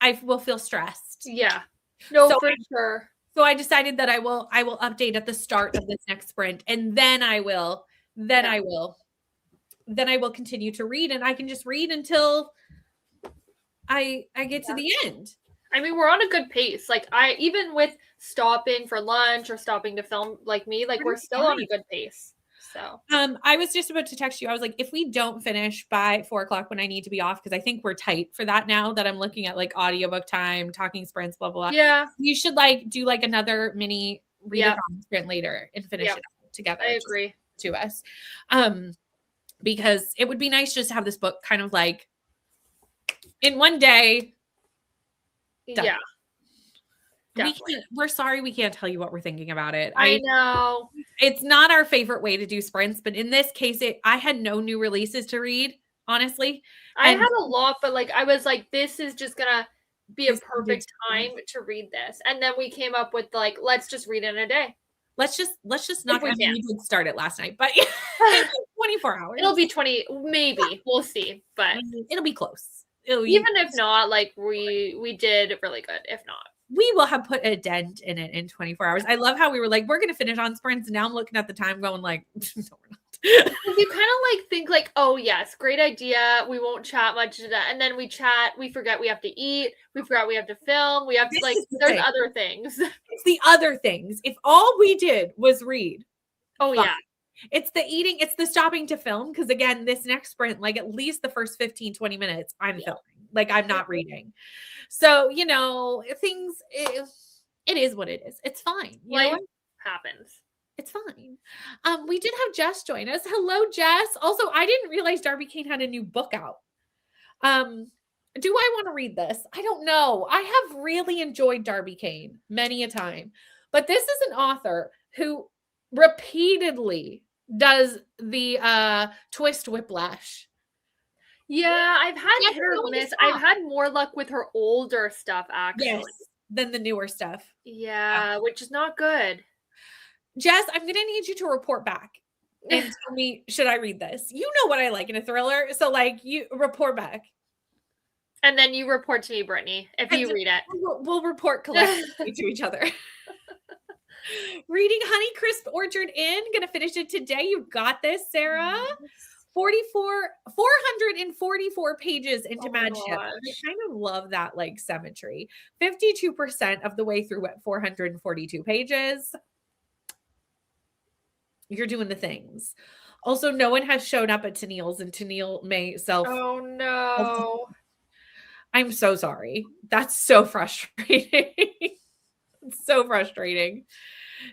I will feel stressed. Yeah. No, so for sure. So I decided that I will update at the start of this next sprint, and then I will continue to read, and I can just read until I get to the end. I mean, we're on a good pace. Like even with stopping for lunch or stopping to film like me, like we're still on a good pace. So I was just about to text you. I was like, if we don't finish by 4:00 when I need to be off, because I think we're tight for that now that I'm looking at like audiobook time, talking sprints, blah, blah, blah. Yeah. You should like do like another mini readathon sprint later and finish it together. I agree. To us. Because it would be nice just to have this book kind of like in one day. Done. Yeah. We're sorry we can't tell you what we're thinking about it. I know. It's not our favorite way to do sprints, but in this case, I had no new releases to read, honestly. I had a lot, but like I was like, this is just gonna be a perfect time to read this. And then we came up with like, let's just read it in a day. Let's just not. I mean, we did start it last night, but 24 hours. It'll be 20, maybe. We'll see, but it'll be close. Even if not, like we did really good. If not, we will have put a dent in it in 24 hours. I love how we were like, we're gonna finish on sprints, and now I'm looking at the time, going like, no, we're not. You kind of like think like, oh yes, great idea. We won't chat much of that, and then we chat. We forget we have to eat. We forgot we have to film. We have to like. There's other things. It's the other things. If all we did was read, yeah. It's the eating, it's the stopping to film. Because again, this next sprint, like at least the first 15, 20 minutes, I'm filming. Like I'm not reading. So, you know, things, it is what it is. It's fine. Life happens. It's fine. We did have Jess join us. Hello, Jess. Also, I didn't realize Darby Kane had a new book out. Do I want to read this? I don't know. I have really enjoyed Darby Kane many a time. But this is an author who repeatedly does the twist whiplash. Yeah, I've had hit or miss. I've had more luck with her older stuff actually than the newer stuff. Yeah, which is not good. Jess, I'm gonna need you to report back and tell me, should I read this? You know what I like in a thriller, so like you report back. And then you report to me, Brittany, if you read it. We'll report collectively to each other. Reading Honeycrisp Orchard Inn. Gonna finish it today. You got this, Sarah. 444 pages into Mad Ship. I kind of love that like symmetry. 52% of the way through at 442 pages. You're doing the things. Also, no one has shown up at Tennille's, and Tennille may self. Oh no. I'm so sorry. That's so frustrating. So frustrating.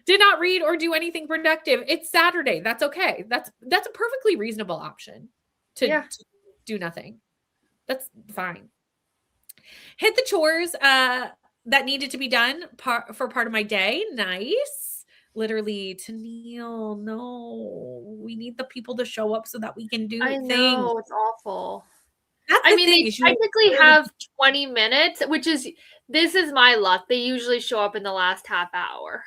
Did not read or do anything productive. It's Saturday. That's okay. That's a perfectly reasonable option to do nothing. That's fine. Hit the chores that needed to be done for part of my day. Nice. Literally, Tennille, no. We need the people to show up so that we can do things. Know, it's awful. I mean, they technically have 20 minutes, this is my luck. They usually show up in the last half hour.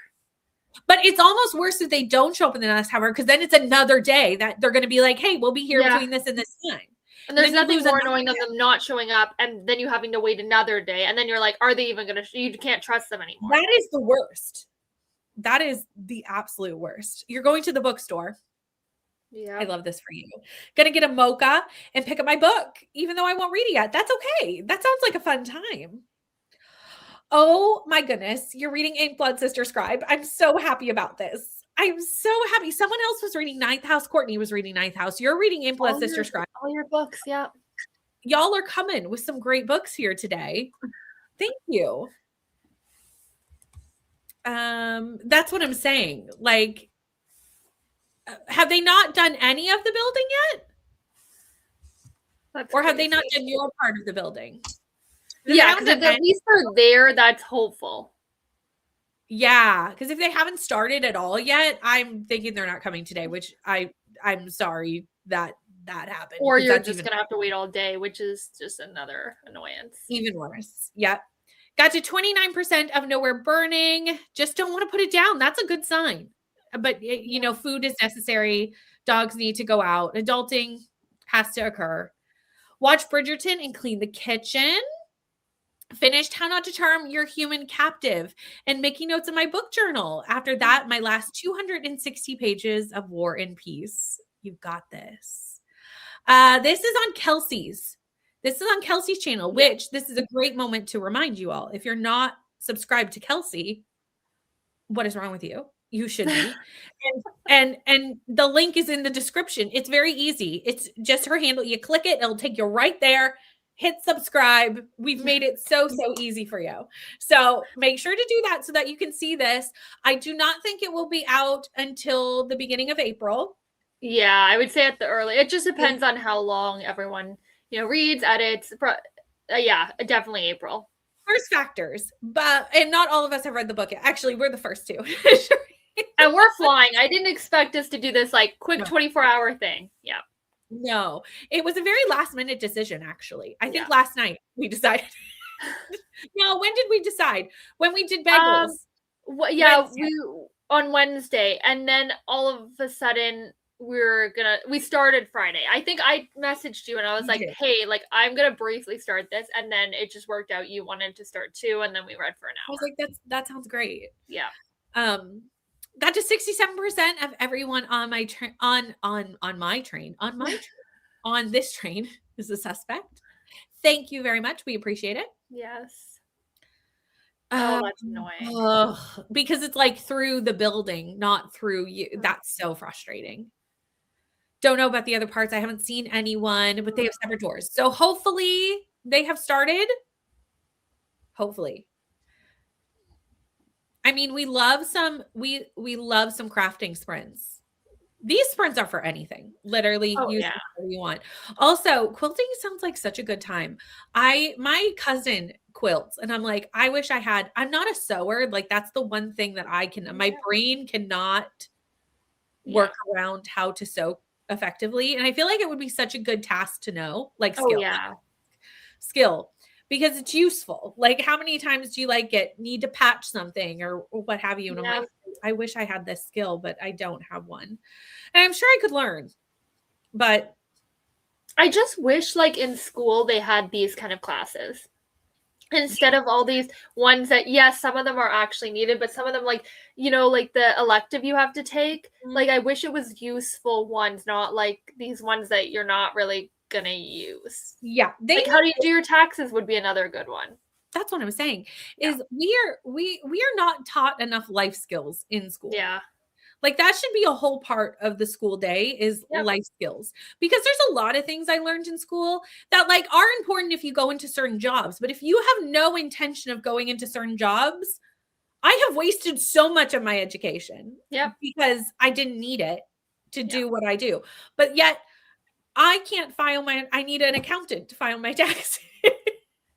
But it's almost worse if they don't show up in the last hour, because then it's another day that they're going to be like, hey, we'll be here between this and this time. And there's nothing more annoying than them not showing up and then you having to wait another day. And then you're like, are they even going to, you can't trust them anymore. That is the worst. That is the absolute worst. You're going to the bookstore. Yeah. I love this for you. Gonna get a mocha and pick up my book, even though I won't read it yet. That's okay. That sounds like a fun time. Oh my goodness. You're reading Ink Blood Sister Scribe. I'm so happy about this. I'm so happy. Someone else was reading Ninth House. Courtney was reading Ninth House. You're reading Ink Blood Sister Scribe. All your books, yeah. Y'all are coming with some great books here today. Thank you. That's what I'm saying. Like, have they not done any of the building yet? Or have they not done your part of the building? Yeah, because if at least they're there, that's hopeful. Yeah, because if they haven't started at all yet, I'm thinking they're not coming today, which I'm sorry that happened. Or you're just gonna have to wait all day, which is just another annoyance. Even worse. Yep. Got to 29% of Nowhere Burning. Just don't want to put it down. That's a good sign. But you know, food is necessary. Dogs need to go out. Adulting has to occur. Watch Bridgerton and clean the kitchen. Finished How Not to Charm Your Human Captive and making notes in my book journal. After that, my last 260 pages of War and Peace. You've got this. This is on Kelsey's. This is on Kelsey's channel, which this is a great moment to remind you all. If you're not subscribed to Kelsey, what is wrong with you? You should be. and the link is in the description. It's very easy. It's just her handle. You click it, it'll take you right there. Hit subscribe. We've made it so easy for you. So make sure to do that so that you can see this. I do not think it will be out until the beginning of April. Yeah, I would say at the early. It just depends on how long everyone, reads, edits. Yeah, definitely April. First factors, and not all of us have read the book yet. Actually, we're the first two. And we're flying. I didn't expect us to do this like quick 24-hour thing. Yeah. No, it was a very last minute decision, actually. I think last night we decided. No, when did we decide? When we did bagels. On Wednesday. And then all of a sudden we started Friday. I think I messaged you and I was like, hey, like I'm going to briefly start this. And then it just worked out. You wanted to start too. And then we read for an hour. I was like, that sounds great. Yeah. Got to 67% of everyone on my train, on this train is a suspect. Thank you very much. We appreciate it. Yes. That's annoying. Because it's like through the building, not through you. That's so frustrating. Don't know about the other parts. I haven't seen anyone, but they have separate doors. So hopefully they have started. Hopefully. I mean, we love some crafting sprints. These sprints are for anything. Literally use whatever you want. Also, quilting sounds like such a good time. My cousin quilts and I'm like, I wish I had. I'm not a sewer. Like that's the one thing that my brain cannot work around how to sew effectively. And I feel like it would be such a good task to know, like skill. Because it's useful. Like how many times do you need to patch something or what have you? And I'm like, I wish I had this skill, but I don't have one. And I'm sure I could learn. But I just wish in school they had these kind of classes. Instead of all these ones that, yes, some of them are actually needed, but some of them the elective you have to take, I wish it was useful ones, not these ones that you're not really gonna use. Yeah. How do you do your taxes would be another good one. That's what I'm saying is we are not taught enough life skills in school. Yeah. That should be a whole part of the school day is life skills, because there's a lot of things I learned in school that are important if you go into certain jobs. But if you have no intention of going into certain jobs, I have wasted so much of my education because I didn't need it to do what I do. But yet I can't I need an accountant to file my taxes.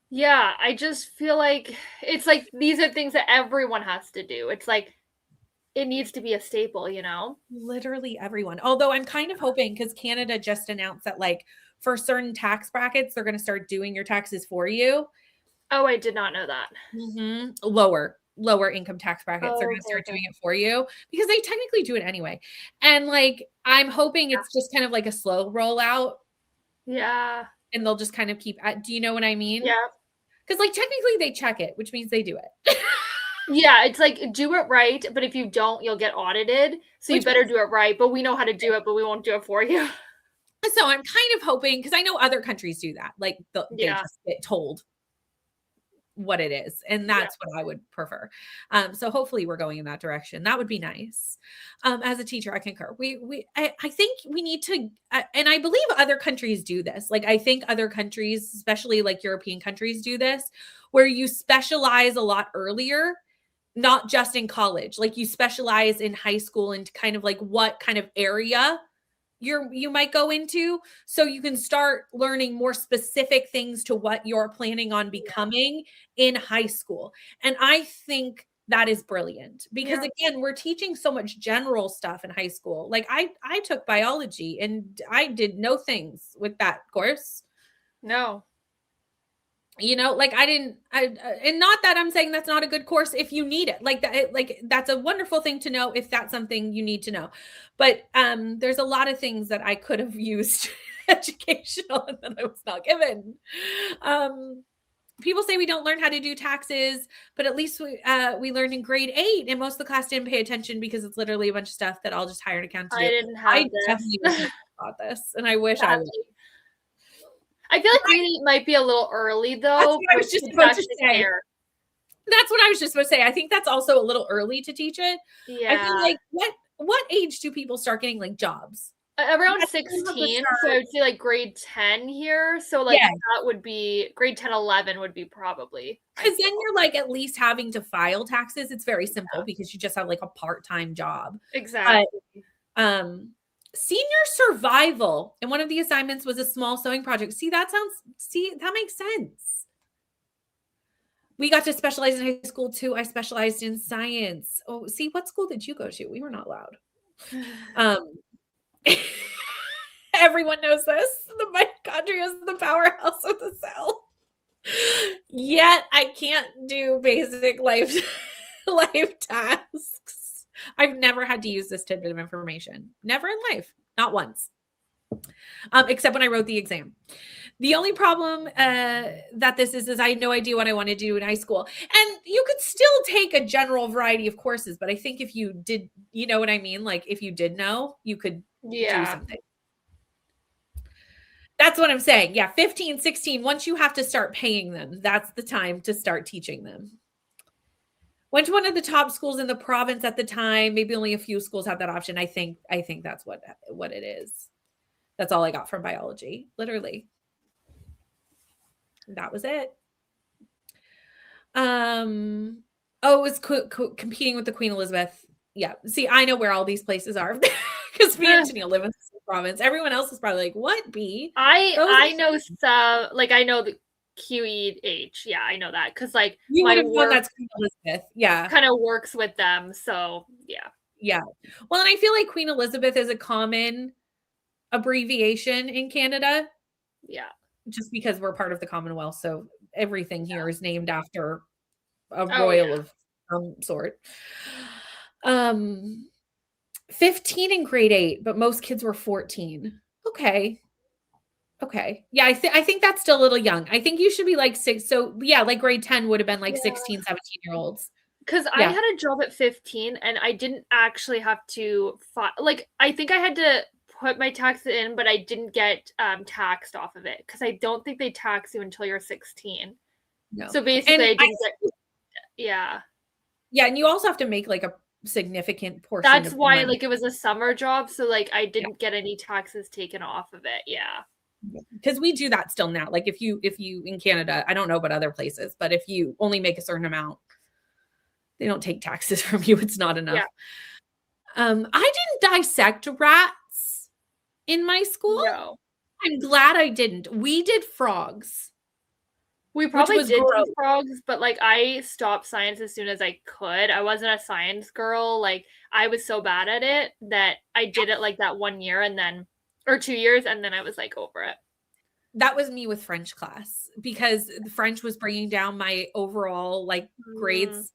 Yeah, I just feel like it's these are things that everyone has to do. It's it needs to be a staple, Literally everyone. Although I'm kind of hoping, because Canada just announced that for certain tax brackets, they're going to start doing your taxes for you. Oh, I did not know that. Mm-hmm. Lower income tax brackets, they're going to start doing it for you because they technically do it anyway. And I'm hoping it's just kind of a slow rollout. Yeah. And they'll just kind of keep do you know what I mean? Yeah. Because technically they check it, which means they do it. Yeah, it's like, do it right, but if you don't, you'll get audited. So you Which better do it right, but we know how to do it, but we won't do it for you. so I'm kind of hoping, because I know other countries do that. Like they Yeah. just get told what it is, and Yeah. that's what I would prefer. So hopefully we're going in that direction. That would be nice. As a teacher, I concur. I think we need to, and I believe other countries do this. Like I think other countries, especially like European countries, do this, where you specialize a lot earlier, not just in college. Like you specialize in high school and kind of like what kind of area you might go into, so you can start learning more specific things to what you're planning on becoming in high school. And I think that is brilliant, because Yeah. again, we're teaching so much general stuff in high school. Like I took biology and I did no things with that course. No. Like I didn't, and not that I'm saying that's not a good course if you need it. Like that, like that's a wonderful thing to know if that's something you need to know. But there's a lot of things that I could have used educational and that I was not given. People say we don't learn how to do taxes, but at least we learned in grade 8, and most of the class didn't pay attention because it's literally a bunch of stuff that I'll just hire an accountant to I do. didn't have I definitely wish I this. taught this, and I wish I would. Sadly. I feel like grade 8 might be a little early That's though what I for was just kids to about to actually say. care. That's what I was just going to say. I think that's also a little early to teach it. I feel Yeah. like what age do people start getting like jobs? Around That's when people 16, so I start. would say like grade 10 here. So like Yeah, that would be grade 10, 11 would be probably because then ideal. you're like at least having to file taxes. It's very simple because you just have like a part-time job. But Exactly. senior survival, and one of the assignments was a small sewing project. See, that makes sense. We got to specialize in high school too. I specialized in science. Oh, see, what school did you go to? We were not allowed. Um, Everyone knows this. The mitochondria is the powerhouse of the cell. Yet I can't do basic life tasks. I've never had to use this tidbit of information. Never in life. Not once. Except when I wrote the exam. The only problem that this is I had no idea what I wanted to do in high school. And you could still take a general variety of courses, but I think if you did, you know what I mean? Like if you did know, you could do Yeah. something. That's what I'm saying. Yeah, 15, 16, once you have to start paying them, that's the time to start teaching them. Went to one of the top schools in the province at the time. Maybe only a few schools have that option. I think that's what it is. That's all I got from biology, literally. That was it. It was competing with the Queen Elizabeth. Yeah. See, I know where all these places are because me and Tania live in the same province. Everyone else is probably like, "What, B?" I know some, like I know the QEH. Yeah, I know that because like You would my have known work that's Queen Elizabeth. Yeah. kind of works with them. So yeah. Yeah. Well, and I feel like Queen Elizabeth is a common abbreviation in Canada Yeah. just because we're part of the Commonwealth. So everything here is named after a Oh royal yeah. of some sort. 15 in grade 8, but most kids were 14. Okay. Yeah, I think that's still a little young. I think you should be like 6. So yeah, like grade 10 would have been like Yeah. 16, 17-year-olds. Because I Yeah. had a job at 15 and I didn't actually have to like I think I had to put my taxes in, but I didn't get taxed off of it because I don't think they tax you until you're 16. No. So basically And I didn't get yeah. yeah, and you also have to make like a significant portion That's of why money. like it was a summer job, so like I Yeah. didn't get any taxes taken off of it. Yeah. Because we do that still now. Like if you in Canada, I don't know about other places, but if you only make a certain amount, they don't take taxes from you. It's not enough. Yeah. I didn't dissect rats in my school. No. I'm glad I didn't. We did frogs. We probably was did gross. do frogs, but like I stopped science as soon as I could. I wasn't a science girl. Like I was so bad at it that I did it like that 1 year and then or 2 years and then I was like over it. That was me with French class because the French was bringing down my overall like grades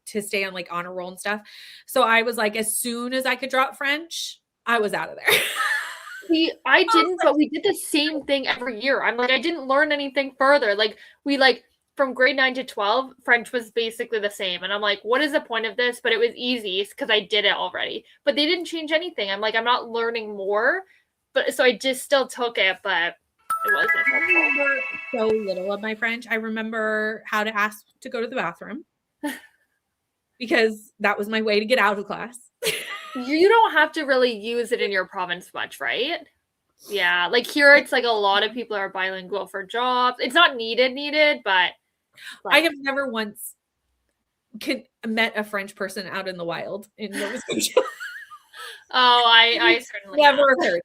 to stay on like honor roll and stuff. So I was like, as soon as I could drop French, I was out of there. See, I didn't, but we did the same thing every year. I'm like, I didn't learn anything further. Like we like from grade 9 to 12, French was basically the same. And I'm like, what is the point of this? But it was easy because I did it already. But they didn't change anything. I'm like, I'm not learning more. But so I just still took it, but it wasn't I helpful. remember so little of my French. I remember how to ask to go to the bathroom because that was my way to get out of class. You don't have to really use it in your province much, right? Yeah, like here it's like a lot of people are bilingual for jobs. It's not needed, but I like have never once met a French person out in the wild in Nova Scotia. oh, I certainly have. Never occurred.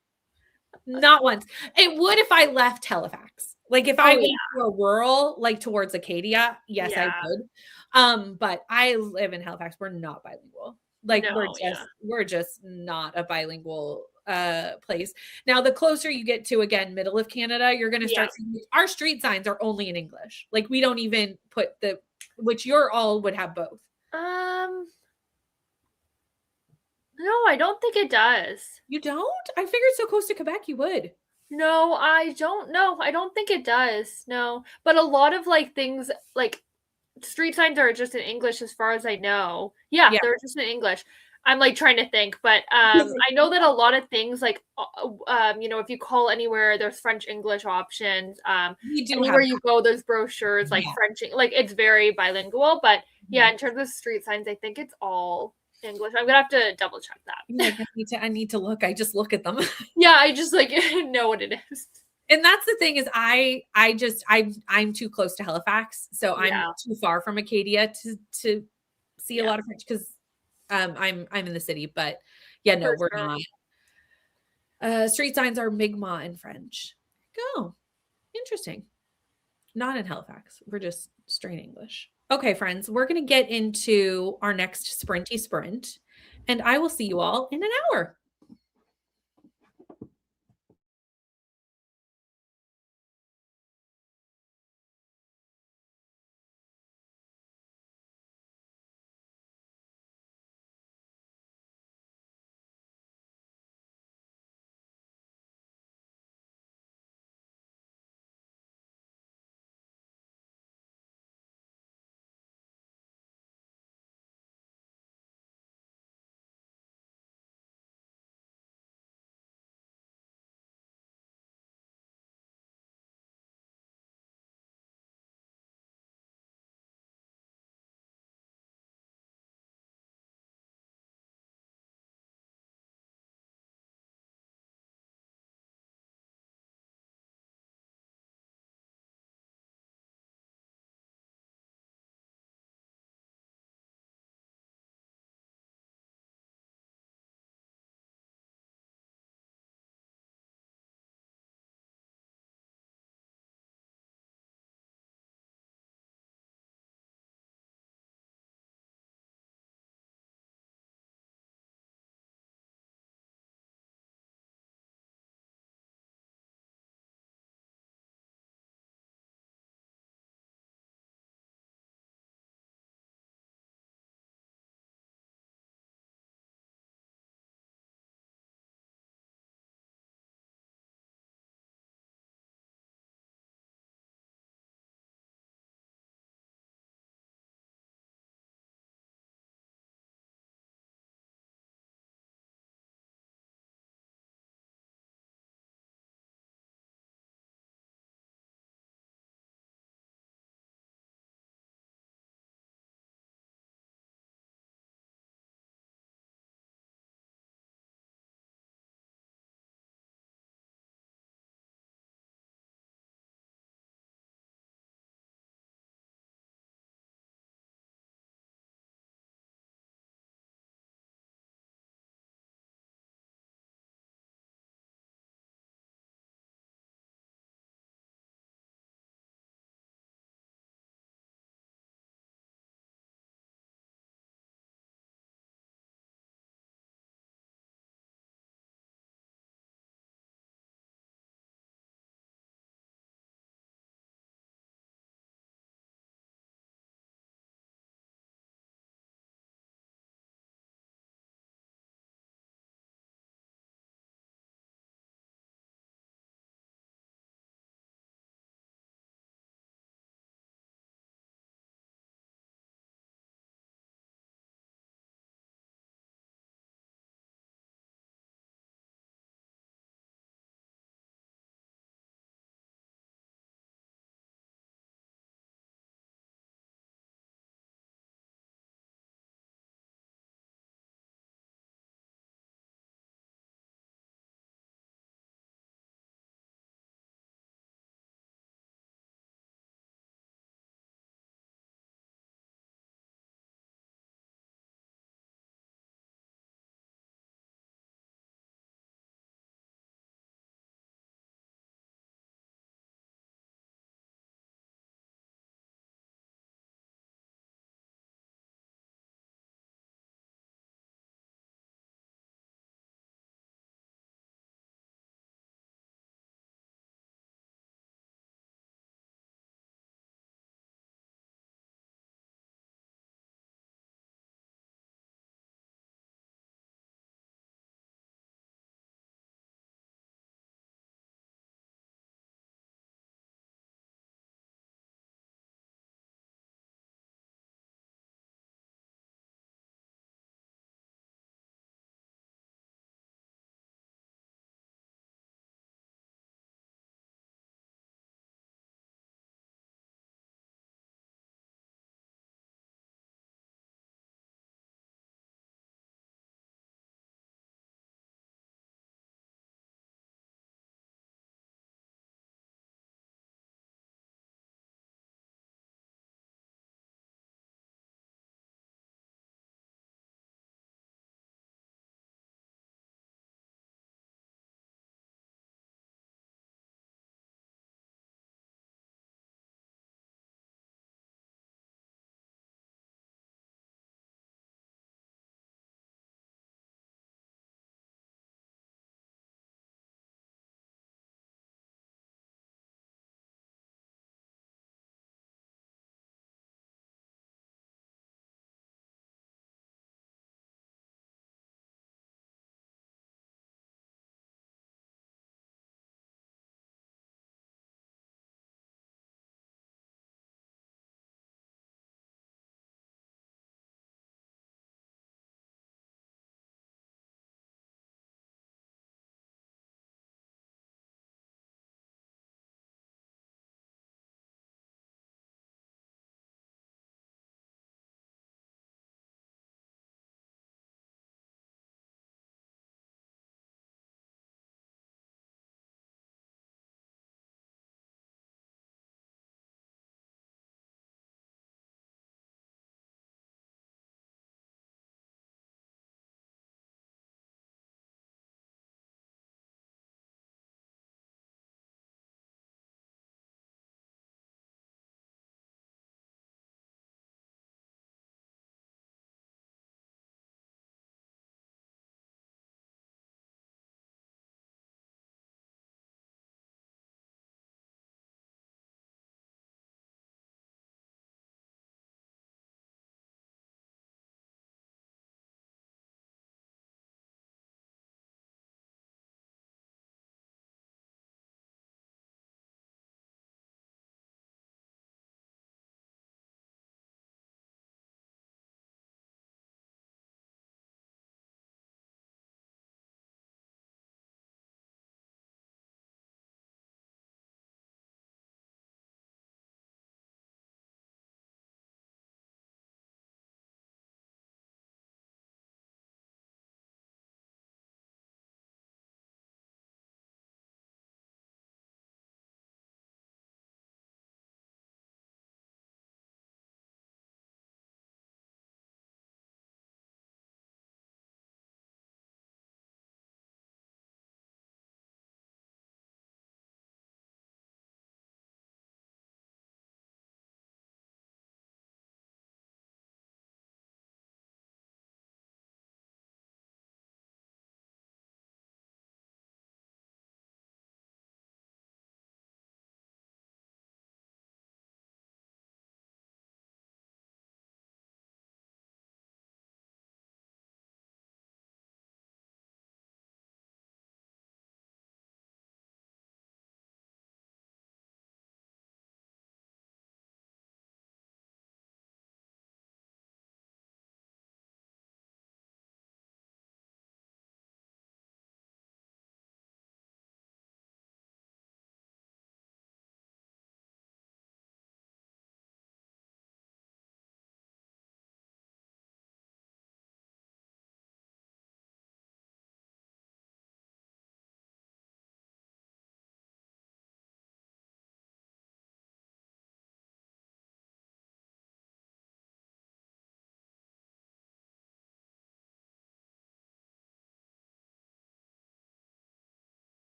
Not once. It would if I left Halifax. Like if I Oh went yeah. to a rural, like towards Acadia, yes, I Yeah. would. But I live in Halifax. We're not bilingual. Like No, yeah. we're just not a bilingual place. Now, the closer you get to again, middle of Canada, you're gonna Yeah. start seeing our street signs are only in English. Like we don't even put the which you're all would have both. Um no, I don't think it does. You don't? I figured so close to Quebec you would. No, I don't know. I don't think it does. No. But a lot of like things like street signs are just in English as far as I know. Yeah, Yeah. they're just in English. I'm like trying to think, but I know that a lot of things like you know, if you call anywhere, there's French English options. We do have Anywhere you go, there's brochures like yeah. French, like it's very bilingual. But yeah, Mhm. in terms of street signs, I think it's all English. I'm gonna have to double check You're that. like, I need to look. I just look at them. Yeah, I just like know what it is. And that's the thing is I'm too close to Halifax, so I'm Yeah, too far from Acadia to see a yeah, lot of French because I'm in the city, but yeah, no, for we're sure. not. Street signs are Mi'kmaq in French. Go. Interesting. Not in Halifax. We're just straight English. Okay, friends, we're going to get into our next sprinty sprint, and I will see you all in an hour.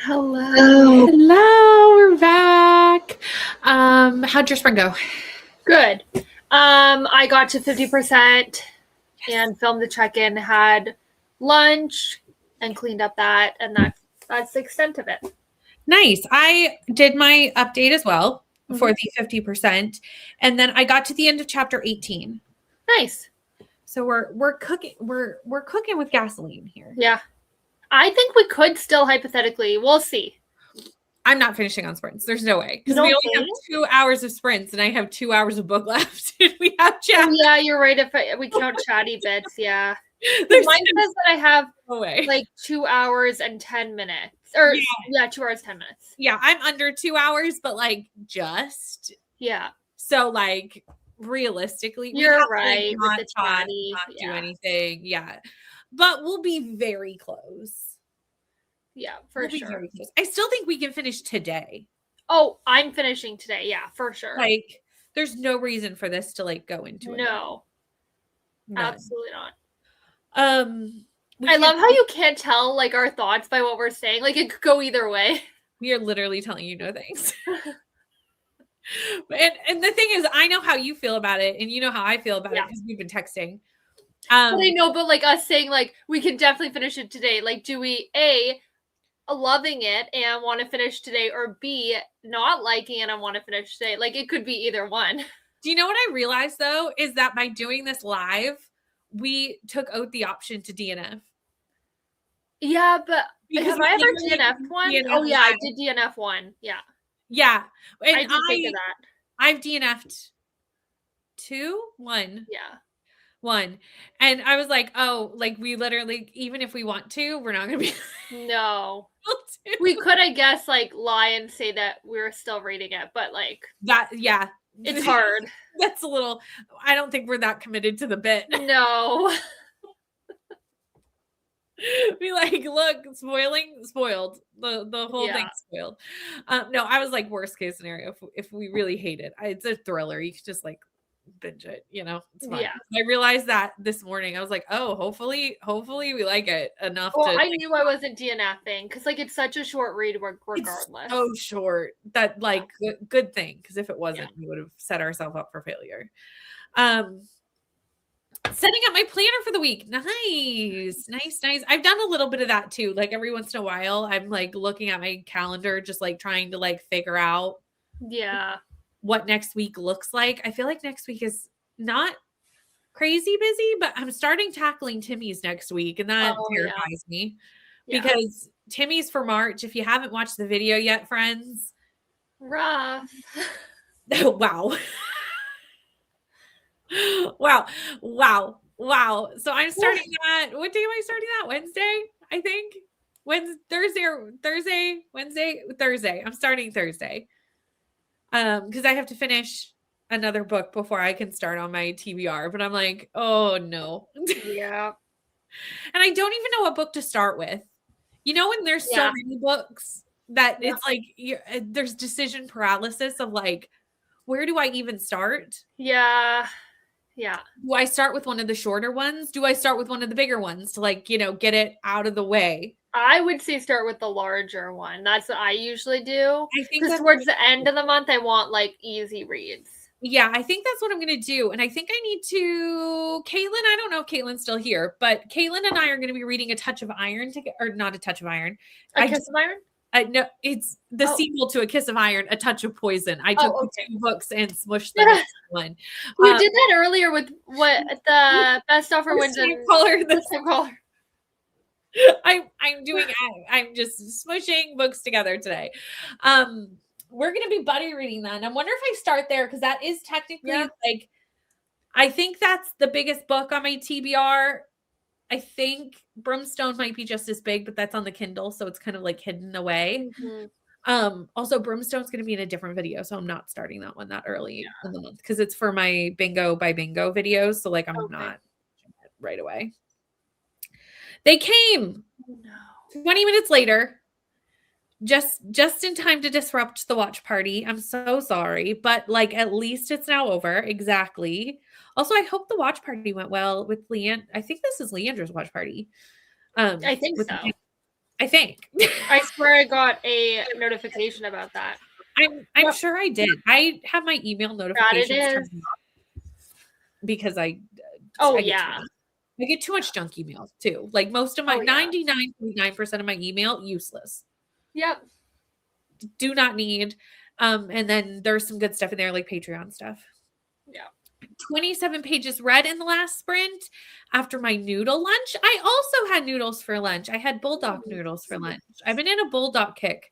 Hello. Hello, we're back. How'd your spring go? Good. I got to 50% and filmed the check-in, had lunch and cleaned up that, and that's the extent of it. Nice. I did my update as well for the 50%. And then I got to the end of chapter 18. Nice. So we're cooking with gasoline here. Yeah. I think we could still hypothetically. We'll see. I'm not finishing on sprints. There's no way. Because we only have 2 hours of sprints and I have 2 hours of book left. And we have chat. Oh, yeah, you're right. If we count chatty bits, yeah. Mine says that I have like 2 hours and 10 minutes. Or 2 hours, 10 minutes. Yeah, I'm under 2 hours, but like just. Yeah. So like realistically, you're right. To, like, not do anything. Yeah. But we'll be very close. Yeah, for sure. I still think we can finish today. Oh, I'm finishing today. Yeah, for sure. Like, there's no reason for this to like go into it. No. Absolutely not. I love how you can't tell like our thoughts by what we're saying. Like it could go either way. We are literally telling you no thanks. and the thing is, I know how you feel about it, and you know how I feel about it because we've been texting. But I know, but like us saying like we can definitely finish it today. Like, do we loving it and want to finish today, or B, not liking it and want to finish today? Like it could be either one. Do you know what I realized though? Is that by doing this live, we took out the option to DNF. Yeah, but have I ever DNF'd one? Oh yeah, I did DNF one. Yeah. Yeah. And I did think of that. I've DNF'd 1. Yeah. 1. And I was like, oh, like we literally, even if we want to, we're not going to be. No. We could, I guess, like lie and say that we're still reading it, but like. That, yeah. It's hard. That's a little, I don't think we're that committed to the bit. No. Be like, look, spoiled. The whole thing spoiled. No, I was like, worst case scenario, if we really hate it. It's a thriller. You could just like binge it, you know. It's fine. Yeah. I realized that this morning. I was like, oh, hopefully we like it enough. Well, I knew I wasn't DNFing because like it's such a short read regardless. It's so short that like good thing, because if it wasn't, we would have set ourselves up for failure. Setting up my planner for the week. Nice. I've done a little bit of that too. Like every once in a while, I'm like looking at my calendar, just like trying to like figure out what next week looks like. I feel like next week is not crazy busy, but I'm starting tackling Timmy's next week, and that terrifies me because Timmy's for March. If you haven't watched the video yet, friends, rough. Wow. Wow. So I'm starting that. What day am I starting that? Wednesday, I think. Thursday. I'm starting Thursday. Because I have to finish another book before I can start on my TBR. But I'm like, oh no. Yeah. And I don't even know what book to start with. You know, when there's so many books that it's like there's decision paralysis of like, where do I even start? Yeah. Do I start with one of the shorter ones? Do I start with one of the bigger ones to like, you know, get it out of the way? I would say start with the larger one. That's what I usually do. I think towards the end of the month, I want like easy reads. Yeah, I think that's what I'm going to do. And I think I need to, Caitlin, I don't know if Caitlin's still here, but Caitlin and I are going to be reading A Touch of Iron together, or not A Touch of Iron. A Kiss of Iron? No, it's the sequel to A Kiss of Iron, A Touch of Poison. I took the 2 books and smushed them into one. You did that earlier with what the best offer wins in color. The same color. I'm just smushing books together today. We're gonna be buddy reading that. And I wonder if I start there, because that is technically like, I think that's the biggest book on my TBR. I think Brimstone might be just as big, but that's on the Kindle, so it's kind of like hidden away. Also, Brimstone's going to be in a different video, so I'm not starting that one that early in the month because it's for my Bingo by Bingo videos. So like, I'm not right away. They came 20 minutes later, just in time to disrupt the watch party. I'm so sorry, but like, at least it's now over. Exactly. Also, I hope the watch party went well with Leanne. I think this is Leandra's watch party. I think so. I think. I swear I got a notification about that. I'm sure I did. I have my email That it notifications is. turned off because I Oh, get too yeah. many. I get too much junk emails too. Like most of my Oh, yeah. 99.9% of my email, useless. Yep. Do not need. And then there's some good stuff in there, like Patreon stuff. Yeah. 27 pages read in the last sprint after my noodle lunch. I also had noodles for lunch. I had bulldog noodles for lunch. I've been in a bulldog kick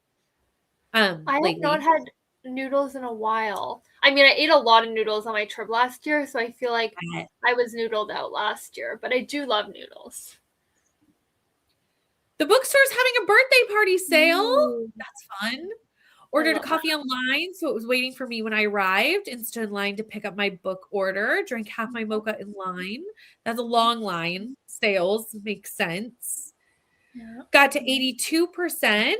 I have not lately. had noodles in a while. I mean, I ate a lot of noodles on my trip last year, so I feel like I was noodled out last year, but I do love noodles. The bookstore's having a birthday party sale. Ooh, That's fun. Ordered a love that. coffee online, so it was waiting for me when I arrived and stood in line to pick up my book order. Drank half my mocha in line. That's a long line. Sales makes sense. Yeah. Got to 82%.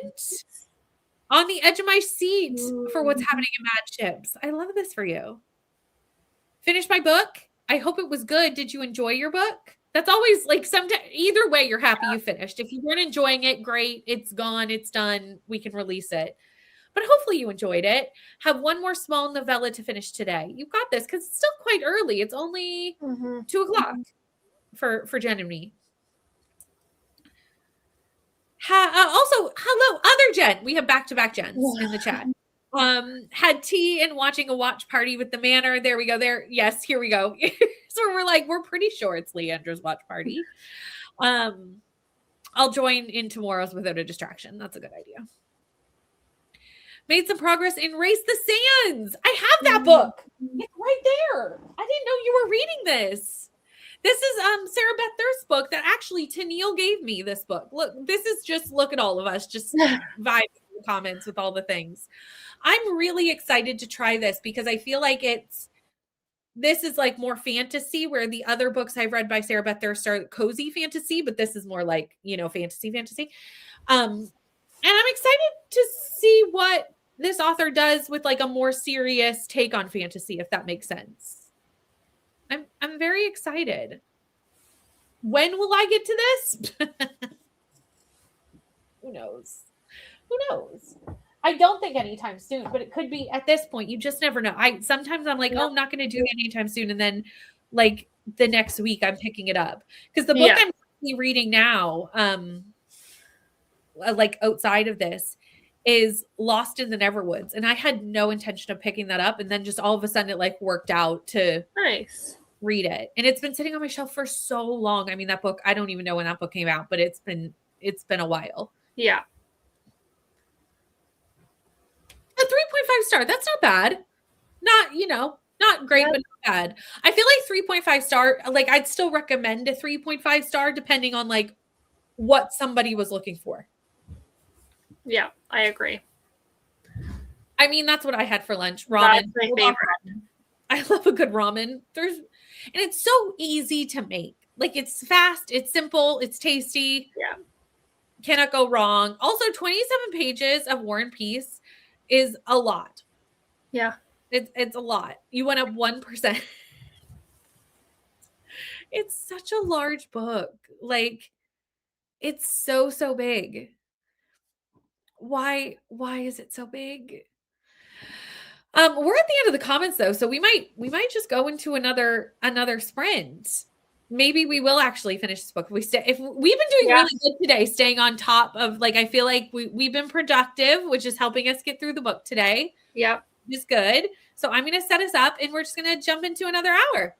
On the edge of my seat for what's Ooh. happening in Mad Chips. I love this for you. Finished my book. I hope it was good. Did you enjoy your book? That's always like sometimes either way, you're happy you finished. If you weren't enjoying it, great. It's gone. It's done. We can release it. But hopefully you enjoyed it. Have one more small novella to finish today. You got this because it's still quite early. It's only 2:00 for Jen and me. Also, hello, other Jen. We have back-to-back Jens in the chat. Had tea and watching a watch party with the Manor. There we go. There, yes, here we go. So we're pretty sure it's Leandra's watch party. I'll join in tomorrow's without a distraction. That's a good idea. Made some progress in Race the Sands. I have that book. It's right there. I didn't know you were reading this. This is Sarah Beth Thirst's book that actually Tennille gave me this book. Look, this is just look at all of us just vibing in the comments with all the things. I'm really excited to try this because I feel like this is like more fantasy where the other books I've read by Sarah Beth Thirst are cozy fantasy, but this is more like, fantasy. And I'm excited to see what this author does with like a more serious take on fantasy, if that makes sense. I'm very excited. When will I get to this? Who knows? Who knows? I don't think anytime soon, but it could be at this point. You just never know. Sometimes I'm like, oh, I'm not going to do it anytime soon. And then like the next week I'm picking it up. Because the book I'm reading now, like outside of this, is Lost in the Neverwoods. And I had no intention of picking that up. And then just all of a sudden it like worked out to read it. And it's been sitting on my shelf for so long. I mean, that book, I don't even know when that book came out, but it's been a while. Yeah. A 3.5 star. That's not bad. Not great, but not bad. I feel like 3.5 star, like I'd still recommend a 3.5 star depending on like what somebody was looking for. Yeah, I agree. I mean, that's what I had for lunch. Ramen. That's my favorite. I love a good ramen. And it's so easy to make. Like it's fast, it's simple, it's tasty. Yeah. Cannot go wrong. Also, 27 pages of War and Peace is a lot. Yeah. It's a lot. You went up 1%. It's such a large book. Like it's so big. Why is it so big? We're at the end of the comments though, so we might just go into another sprint. Maybe we will actually finish this book. If we've been doing really good today, staying on top of like I feel like we've been productive, which is helping us get through the book today. Yep. Which is good. So I'm going to set us up and we're just going to jump into another hour.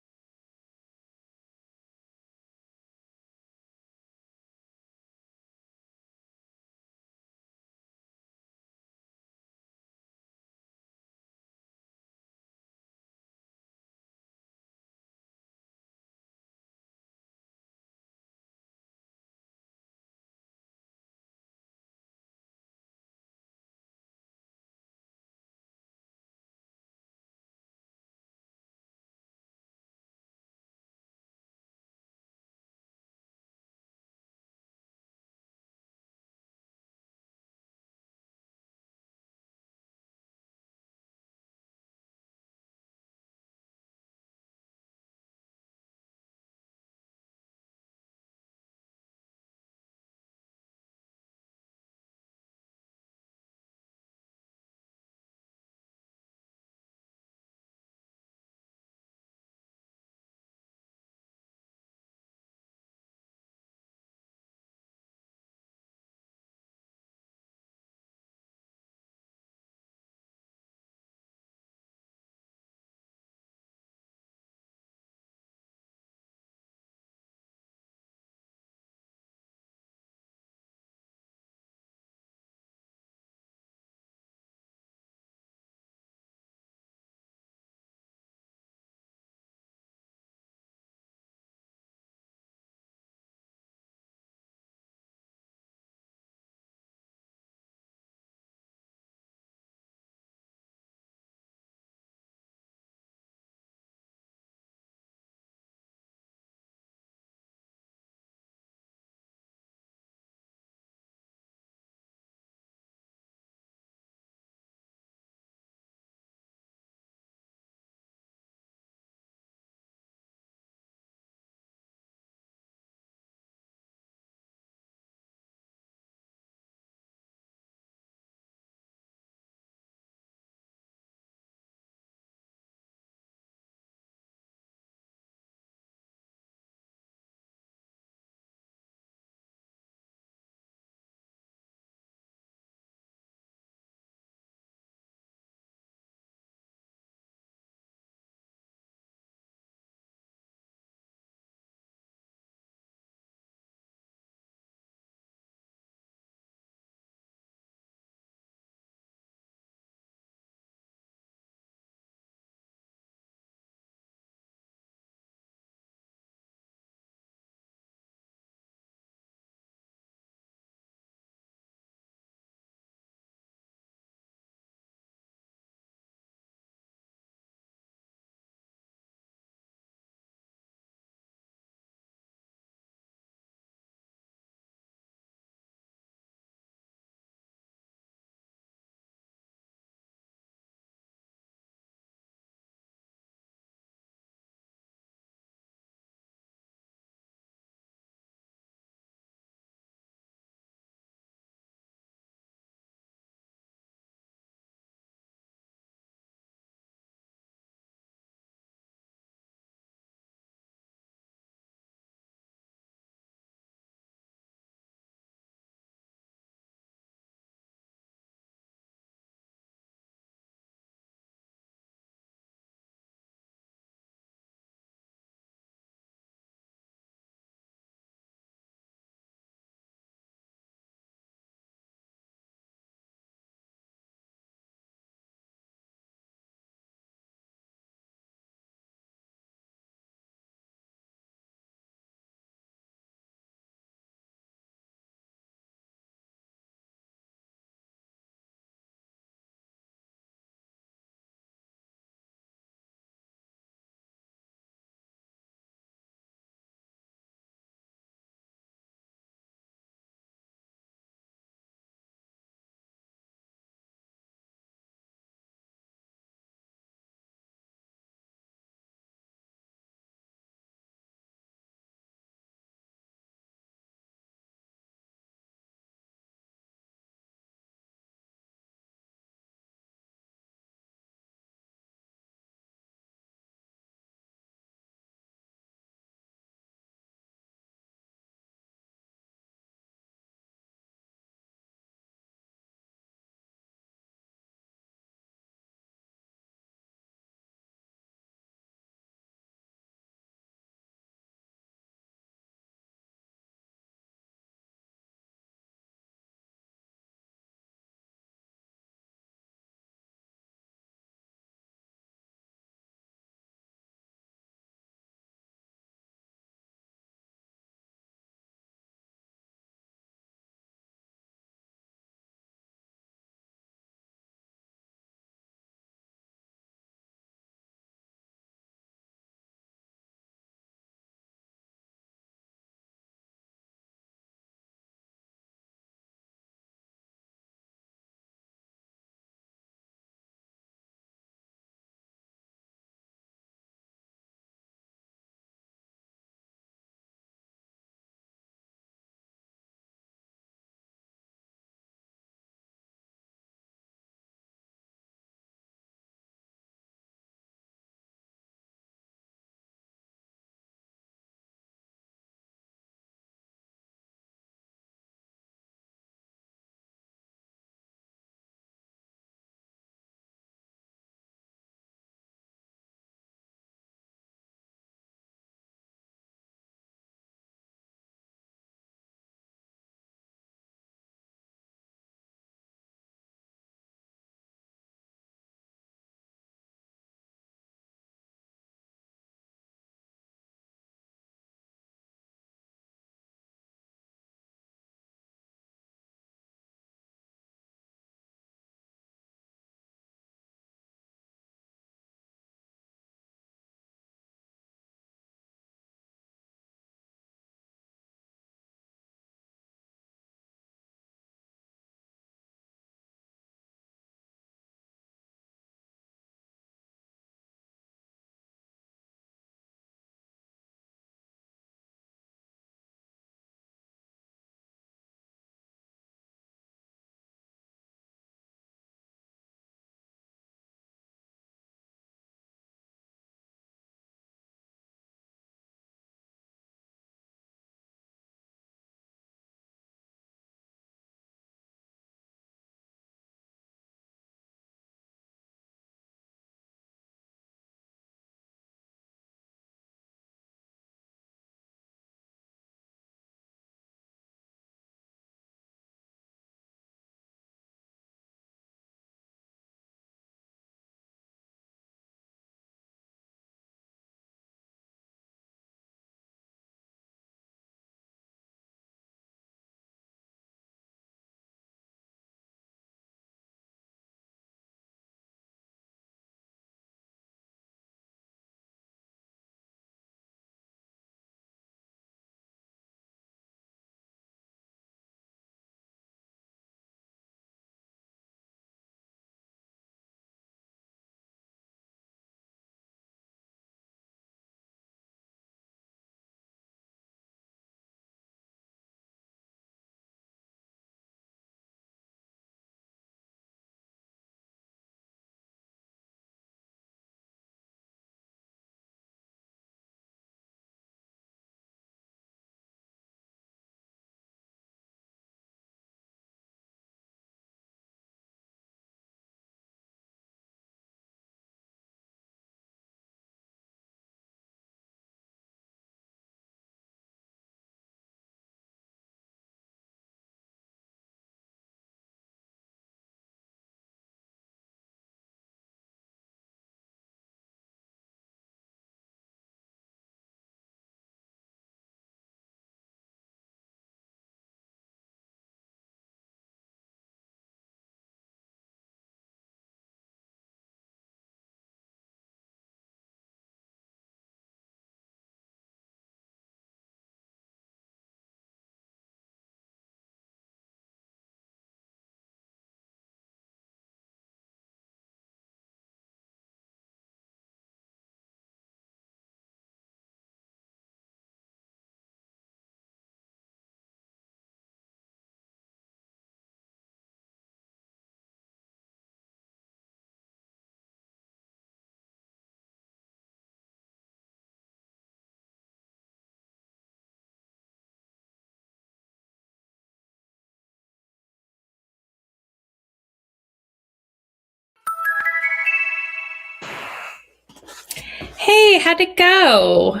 Hey, how'd it go?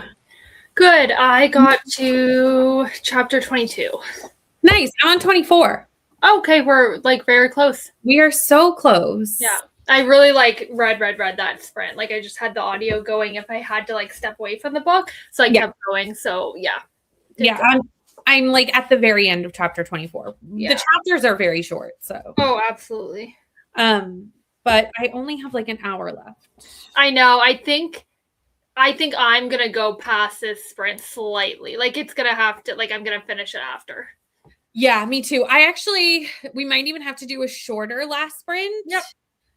Good. I got to chapter 22. Nice. I'm on 24. Okay, we're like very close. We are so close. Yeah. I really like read that sprint. Like I just had the audio going if I had to like step away from the book. So I kept going. So yeah. Yeah, I'm like at the very end of chapter 24. Yeah. The chapters are very short, so. Oh, absolutely. But I only have like an hour left. I know. I think I'm gonna go past this sprint slightly. Like it's gonna have to I'm gonna finish it after. Yeah, me too. We might even have to do a shorter last sprint. Yep.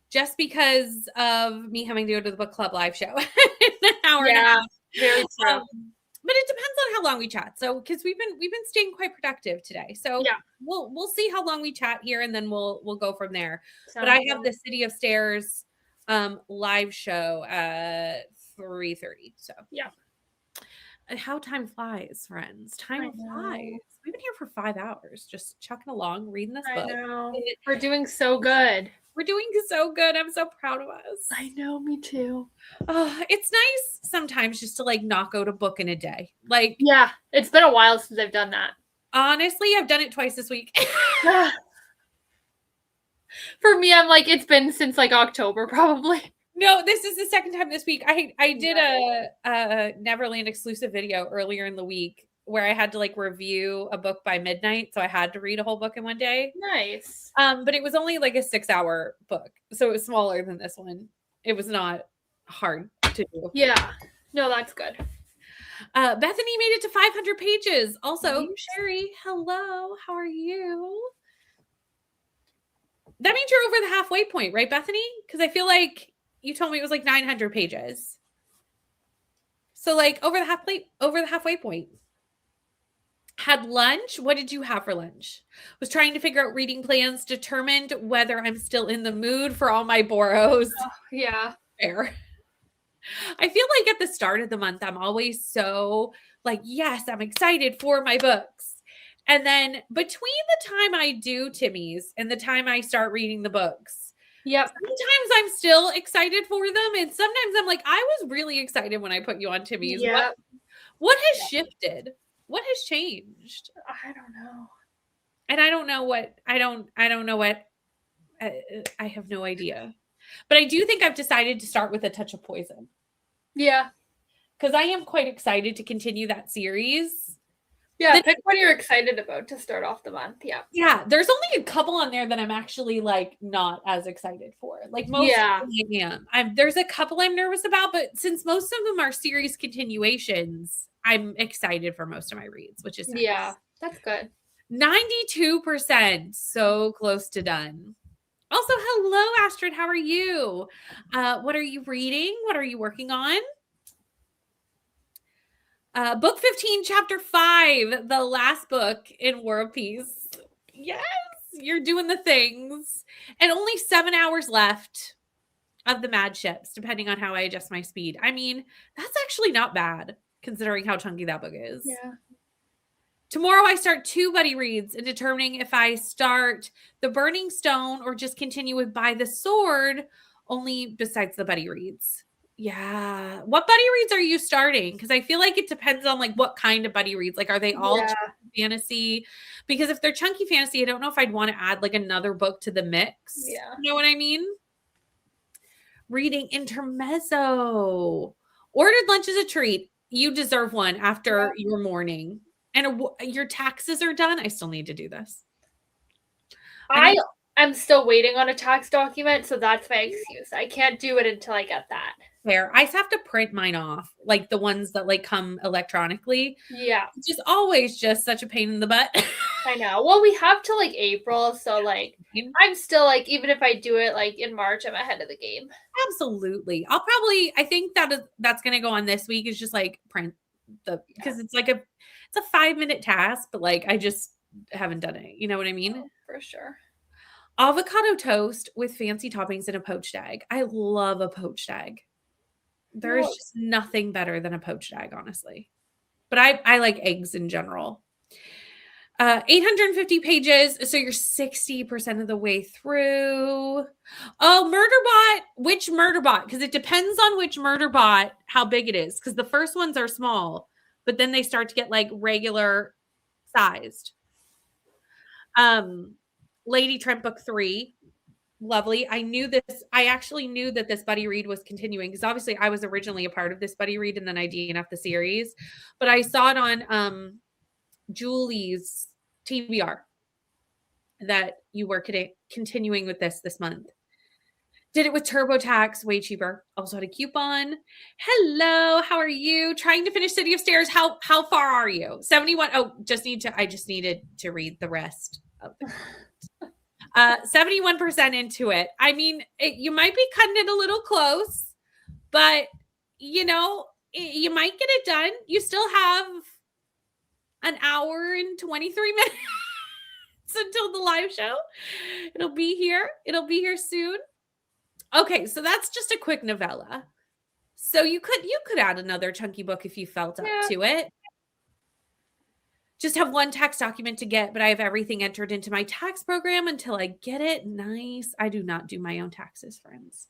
Just because of me having to go to the book club live show in an hour and a half. Very true. But it depends on how long we chat. So because we've been staying quite productive today. So yeah, we'll see how long we chat here and then we'll go from there. Sounds but I have the City of Stairs live show at 3:30. So yeah. How time flies, friends. Time flies. We've been here for 5 hours, just chucking along, reading this book. I know. We're doing so good. We're doing so good. I'm so proud of us. I know, me too. It's nice sometimes just to like knock out a book in a day. Like, yeah, it's been a while since I've done that. Honestly, I've done it twice this week. For me, I'm like, it's been since like October, probably. No, this is the second time this week. I did a Neverland exclusive video earlier in the week where I had to like review a book by midnight. So I had to read a whole book in one day. Nice. But it was only like a 6-hour book. So it was smaller than this one. It was not hard to do. Yeah. No, that's good. Bethany made it to 500 pages. Also, Sherry, hello. How are you? That means you're over the halfway point, right, Bethany? Because I feel like you told me it was like 900 pages. So like over the halfway point. Had lunch. What did you have for lunch? Was trying to figure out reading plans, determined whether I'm still in the mood for all my Boros. Oh, yeah. Fair. I feel like at the start of the month, I'm always so like, yes, I'm excited for my books. And then between the time I do Timmies and the time I start reading the books, sometimes I'm still excited for them. And sometimes I'm like, I was really excited when I put you on Timmies. Yeah. What has shifted? What has changed? I don't know. And I don't know what, I have no idea. But I do think I've decided to start with A Touch of Poison. Yeah. Because I am quite excited to continue that series. Yeah, pick what you're excited about to start off the month. Yeah. Yeah, there's only a couple on there that I'm actually like not as excited for. Like most of them I am. There's a couple I'm nervous about, but since most of them are series continuations, I'm excited for most of my reads, which is nice. Yeah, that's good. 92%, so close to done. Also, hello, Astrid. How are you? What are you reading? What are you working on? Book 15, chapter 5, the last book in War of Peace. Yes, you're doing the things. And only 7 hours left of the mad ships, depending on how I adjust my speed. I mean, that's actually not bad, considering how chunky that book is. Yeah. Tomorrow I start 2 buddy reads and determining if I start The Burning Stone or just continue with By the Sword, only besides the buddy reads. Yeah. What buddy reads are you starting? Because I feel like it depends on like what kind of buddy reads. Like, are they all fantasy? Because if they're chunky fantasy, I don't know if I'd want to add like another book to the mix. Yeah. You know what I mean? Reading Intermezzo. Ordered lunch as a treat. You deserve one after your morning. And your taxes are done. I still need to do this. I'm still waiting on a tax document, so that's my excuse. I can't do it until I get that. Fair. I just have to print mine off, like the ones that like come electronically. Yeah. Which is always just such a pain in the butt. I know. Well, we have to like April, so like I'm still like, even if I do it like in March, I'm ahead of the game. Absolutely. I think that's gonna go on this week is just like print because it's like it's a 5-minute task, but like I just haven't done it. You know what I mean? Oh, for sure. Avocado toast with fancy toppings and a poached egg. I love a poached egg. There's just nothing better than a poached egg, honestly. But I like eggs in general. 850 pages, so you're 60% of the way through. Oh, Murderbot. Which Murderbot? Because it depends on which Murderbot, how big it is. Because the first ones are small, but then they start to get like regular sized. Lady Trent book 3. Lovely. I knew this. I actually knew that this buddy read was continuing because obviously I was originally a part of this buddy read and then I DNF'd the series. But I saw it on Julie's TBR that you were continuing with this month. Did it with TurboTax, way cheaper. Also had a coupon. Hello, how are you? Trying to finish City of Stairs. How far are you? 71. Oh, I just needed to read the rest of it. 71% into it. I mean, you might be cutting it a little close, but you might get it done. You still have an hour and 23 minutes until the live show. It'll be here. It'll be here soon. Okay, so that's just a quick novella. So you could add another chunky book if you felt up to it. Just have one tax document to get, but I have everything entered into my tax program until I get it. Nice. I do not do my own taxes, friends.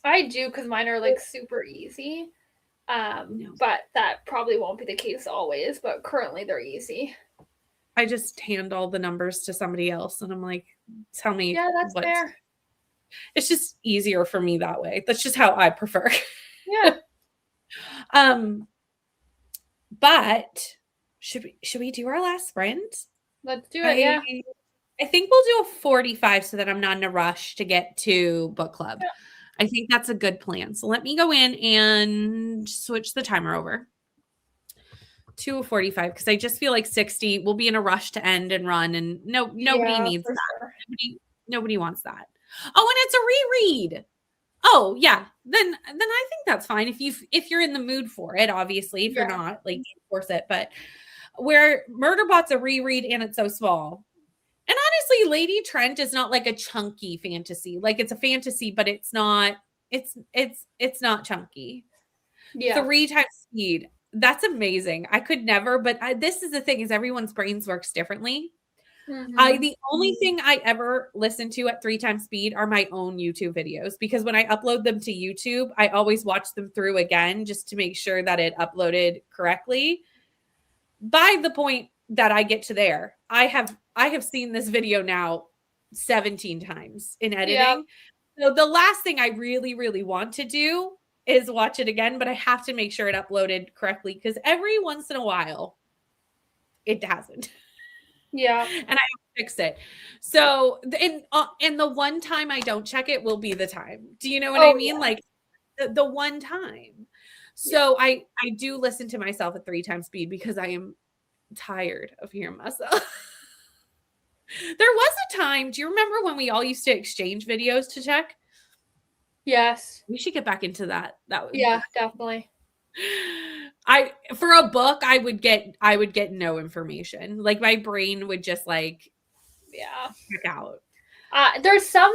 I do because mine are like super easy. No. But that probably won't be the case always, but currently they're easy. I just hand all the numbers to somebody else and I'm like, tell me. Yeah, that's fair. It's just easier for me that way. That's just how I prefer. Yeah. But should we do our last sprint? Let's do it. Yeah. I think we'll do a 45 so that I'm not in a rush to get to book club. Yeah. I think that's a good plan. So let me go in and switch the timer over to a 45 because I just feel like 60 will be in a rush to end and run, and nobody needs that. Sure. Nobody wants that. Oh, and it's a reread. Oh, yeah. Then I think that's fine if you're in the mood for it. Obviously, if you're not, like, force it. But where Murderbot's a reread and it's so small. And honestly, Lady Trent is not like a chunky fantasy. Like it's a fantasy, but it's not. It's not chunky. Yeah. 3 times speed. That's amazing. I could never. But this is the thing: is everyone's brains works differently. Mm-hmm. The only thing I ever listen to at 3 times speed are my own YouTube videos, because when I upload them to YouTube, I always watch them through again just to make sure that it uploaded correctly. By the point that I get to there, I have seen this video now 17 times in editing. Yep. So the last thing I really, really want to do is watch it again, but I have to make sure it uploaded correctly because every once in a while it hasn't. Yeah. And I have to fix it. So, and the one time I don't check it will be the time. Do you know what I mean? Yeah. Like the one time. So yeah. I do listen to myself at 3 times speed because I am tired of hearing myself. There was a time, do you remember when we all used to exchange videos to check? Yes. We should get back into that. That would definitely. For a book, I would get no information. Like my brain would just like check out. There's some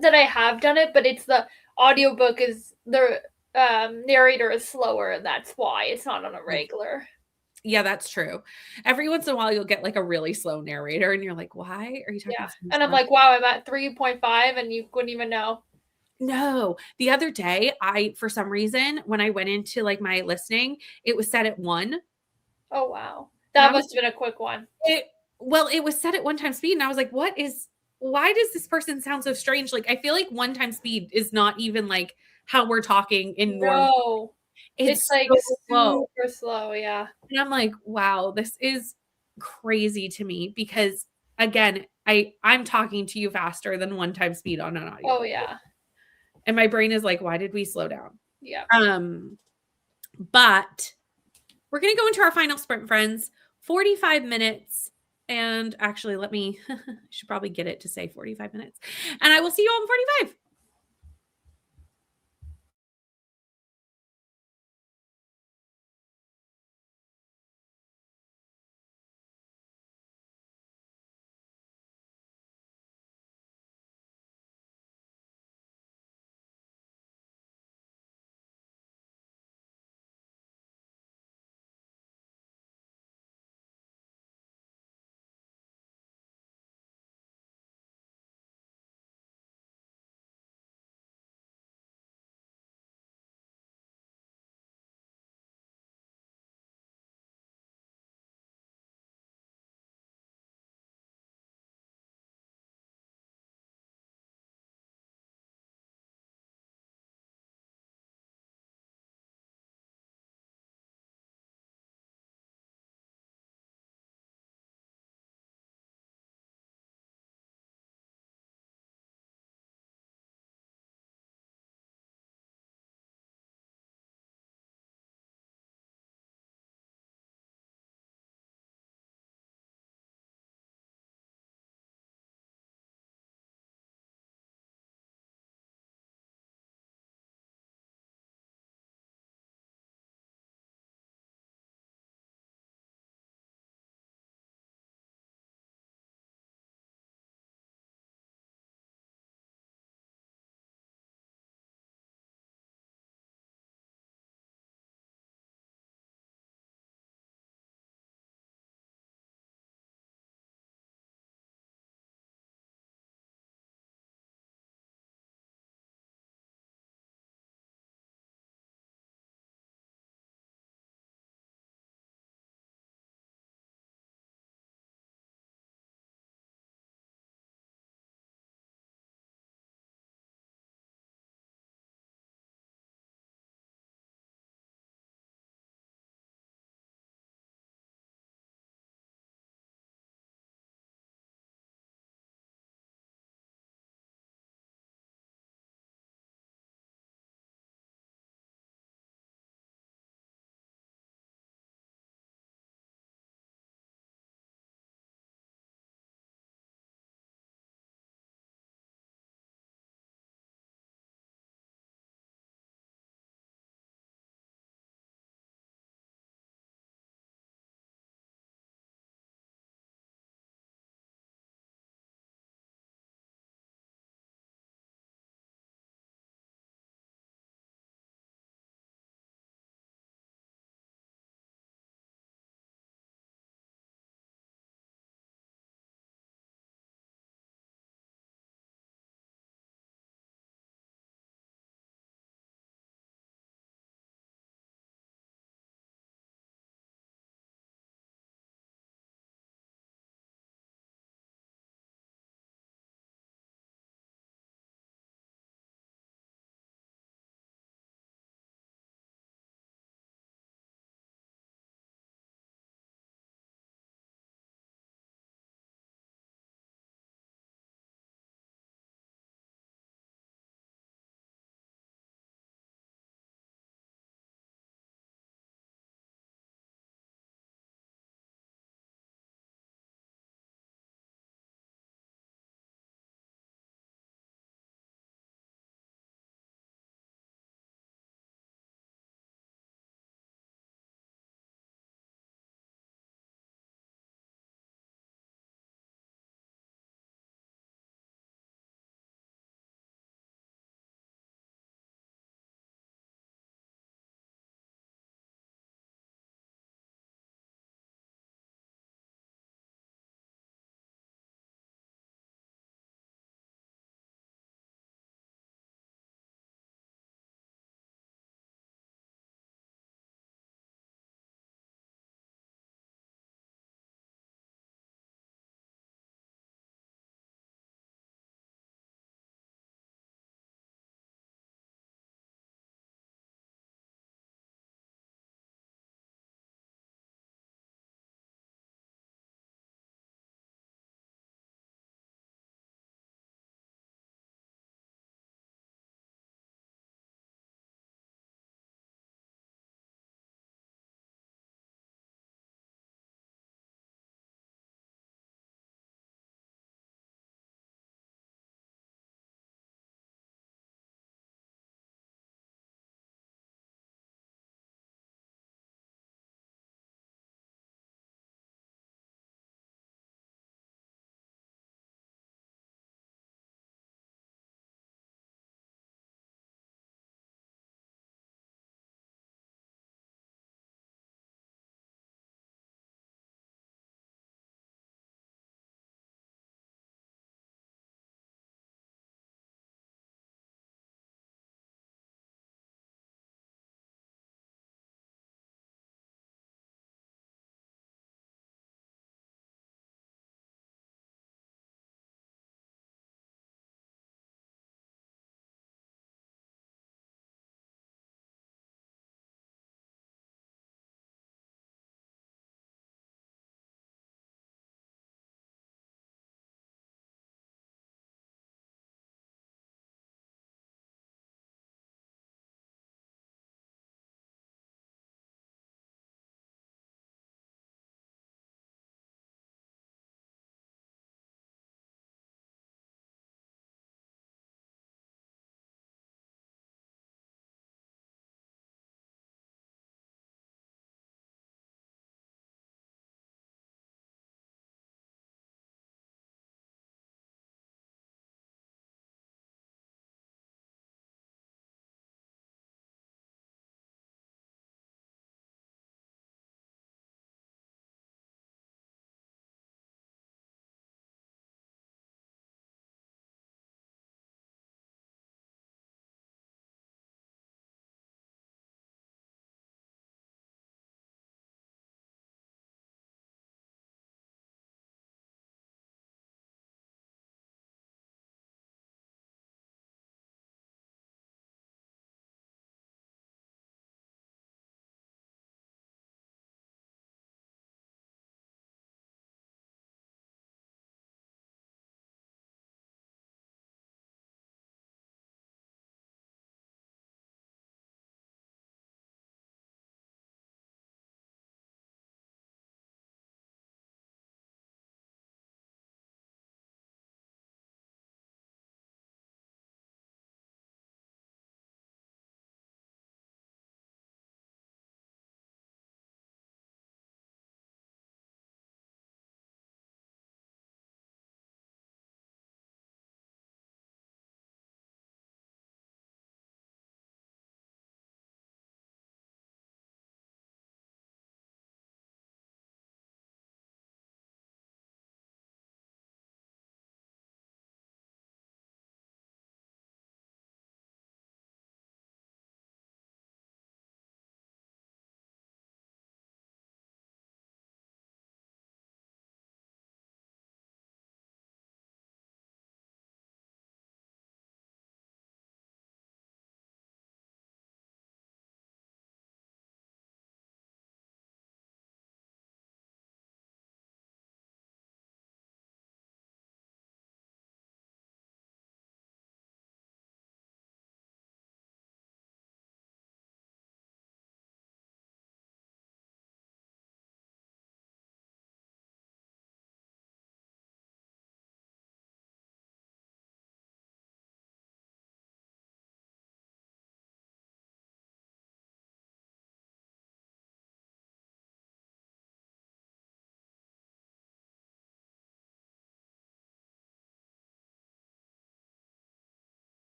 that I have done it, but it's the audiobook is the narrator is slower, and that's why it's not on a regular. Yeah, that's true. Every once in a while you'll get like a really slow narrator and you're like, why are you talking? Yeah. And I'm like, wow, I'm at 3.5 and you wouldn't even know. No, the other day for some reason, when I went into like my listening, it was set at 1. Oh, wow. That must have been a quick one. It was set at 1 time speed. And I was like, why does this person sound so strange? Like, I feel like 1 time speed is not even like how we're talking in normal. No. It's like so super slow. Yeah. And I'm like, wow, this is crazy to me because again, I'm talking to you faster than 1 time speed on an audio. Oh yeah. And my brain is like, why did we slow down? Yeah. But we're going to go into our final sprint, friends. 45 minutes. And actually, I should probably get it to say 45 minutes. And I will see you all in 45.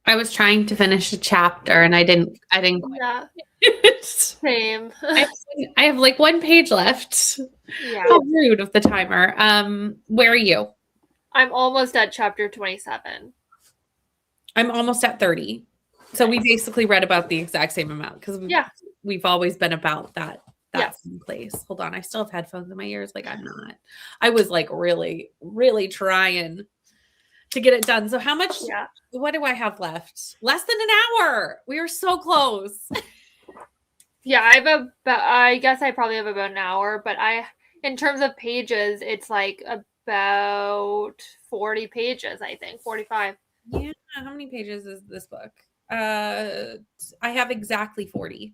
I was trying to finish a chapter and I didn't Yeah. quite. Same. I have like one page left. Yeah. How rude of the timer. Where are you? I'm almost at chapter 27. I'm almost at 30. So we basically read about the exact same amount because we've always been about that same place. Hold on, I still have headphones in my ears. Like I'm not. I was like really, really trying to get it done. So how much? Yeah. What do I have left? Less than an hour. We are so close. Yeah, I guess I probably have about an hour, but in terms of pages, it's like about 40 pages, I think, 45. Yeah, how many pages is this book? I have exactly 40.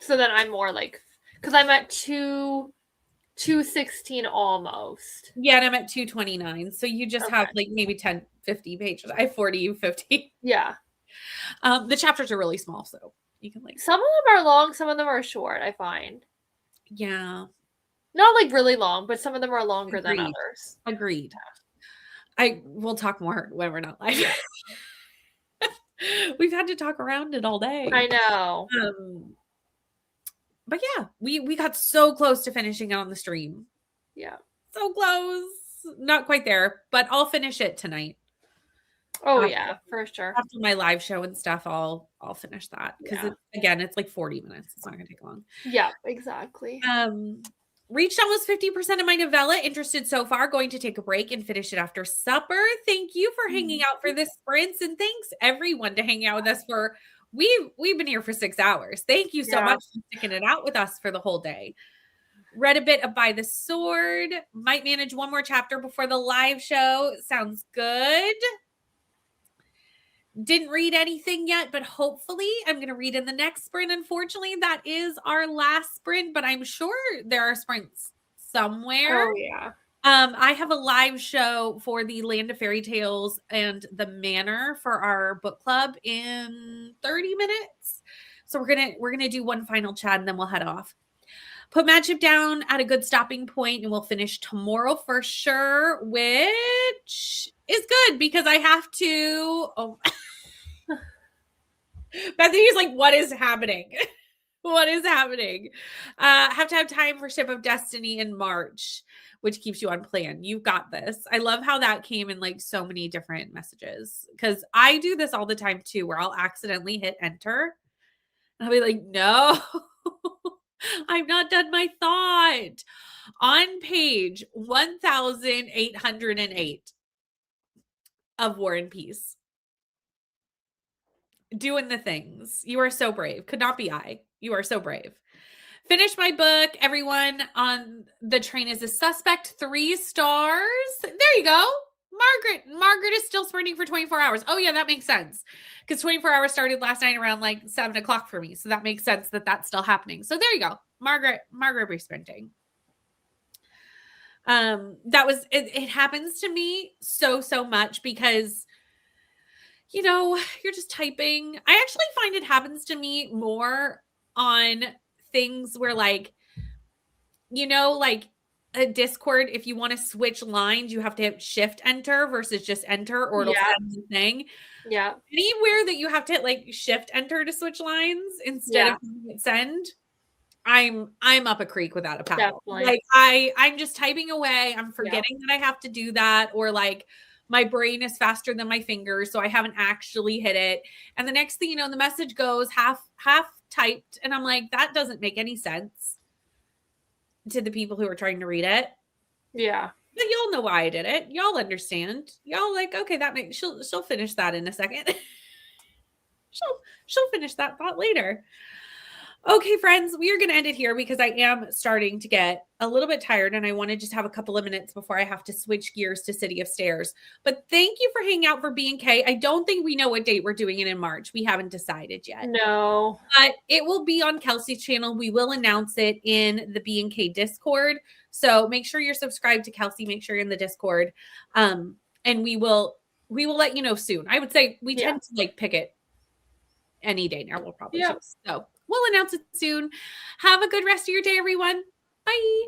So then I'm more like, because I'm at 216 almost. Yeah, and I'm at 229. So you just have like maybe 10, 50 pages. I have 40, 50. Yeah. The chapters are really small, so you can like. Some of them are long, some of them are short, I find. Yeah. Not like really long, but some of them are longer than others. Agreed. I will talk more when we're not live. We've had to talk around it all day. I know. But yeah, we got so close to finishing it on the stream. Yeah. So close. Not quite there, but I'll finish it tonight. Oh yeah, for sure. After my live show and stuff, I'll finish that because it's like 40 minutes. It's not gonna take long. Yeah, exactly. Reached almost 50% of my novella. Interested so far. Going to take a break and finish it after supper. Thank you for hanging out for this sprint, and thanks everyone to hang out with us for. We've been here for 6 hours. Thank you so much for sticking it out with us for the whole day. Read a bit of By the Sword. Might manage one more chapter before the live show. Sounds good. Didn't read anything yet, but hopefully I'm going to read in the next sprint. Unfortunately, that is our last sprint, but I'm sure there are sprints somewhere. Oh, yeah. I have a live show for the Land of Fairy Tales and the Manor for our book club in 30 minutes. So we're gonna do one final chat and then we'll head off. Put Madship down at a good stopping point and we'll finish tomorrow for sure, which is good because I have to. Oh, Bethany's like, what is happening? What is happening? Have to have time for Ship of Destiny in March, which keeps you on plan. You got this. I love how that came in like so many different messages because I do this all the time too, where I'll accidentally hit enter. And I'll be like, no, I've not done my thought. On page 1808 of War and Peace. Doing the things. You are so brave. Could not be I. You are so brave. Finish my book. Everyone on the train is a suspect. 3 stars. There you go. Margaret is still sprinting for 24 hours. Oh yeah, that makes sense. Because 24 hours started last night around like 7 o'clock for me. So that makes sense that that's still happening. So there you go. Margaret be sprinting. That was, it happens to me so much because you know, you're just typing. I actually find it happens to me more on things where like, you know, like a Discord, if you want to switch lines, you have to hit shift enter versus just enter or it'll send the thing. Yeah. Anywhere that you have to hit like shift enter to switch lines instead of send, I'm up a creek without a paddle. Definitely. Like I'm just typing away. I'm forgetting that I have to do that, or like my brain is faster than my fingers, so I haven't actually hit it. And the next thing you know, the message goes half typed, and I'm like, that doesn't make any sense to the people who are trying to read it. Yeah. But y'all know why I did it. Y'all understand. Y'all like, okay, that makes she'll finish that in a second. she'll finish that thought later. Okay, friends, we are going to end it here because I am starting to get a little bit tired and I want to just have a couple of minutes before I have to switch gears to City of Stairs. But thank you for hanging out for B&K. I don't think we know what date we're doing it in March. We haven't decided yet. No. But it will be on Kelsey's channel. We will announce it in the B&K Discord. So make sure you're subscribed to Kelsey. Make sure you're in the Discord. And we will let you know soon. I would say we tend to like pick it any day now. We'll probably choose. So we'll announce it soon. Have a good rest of your day, everyone. Bye.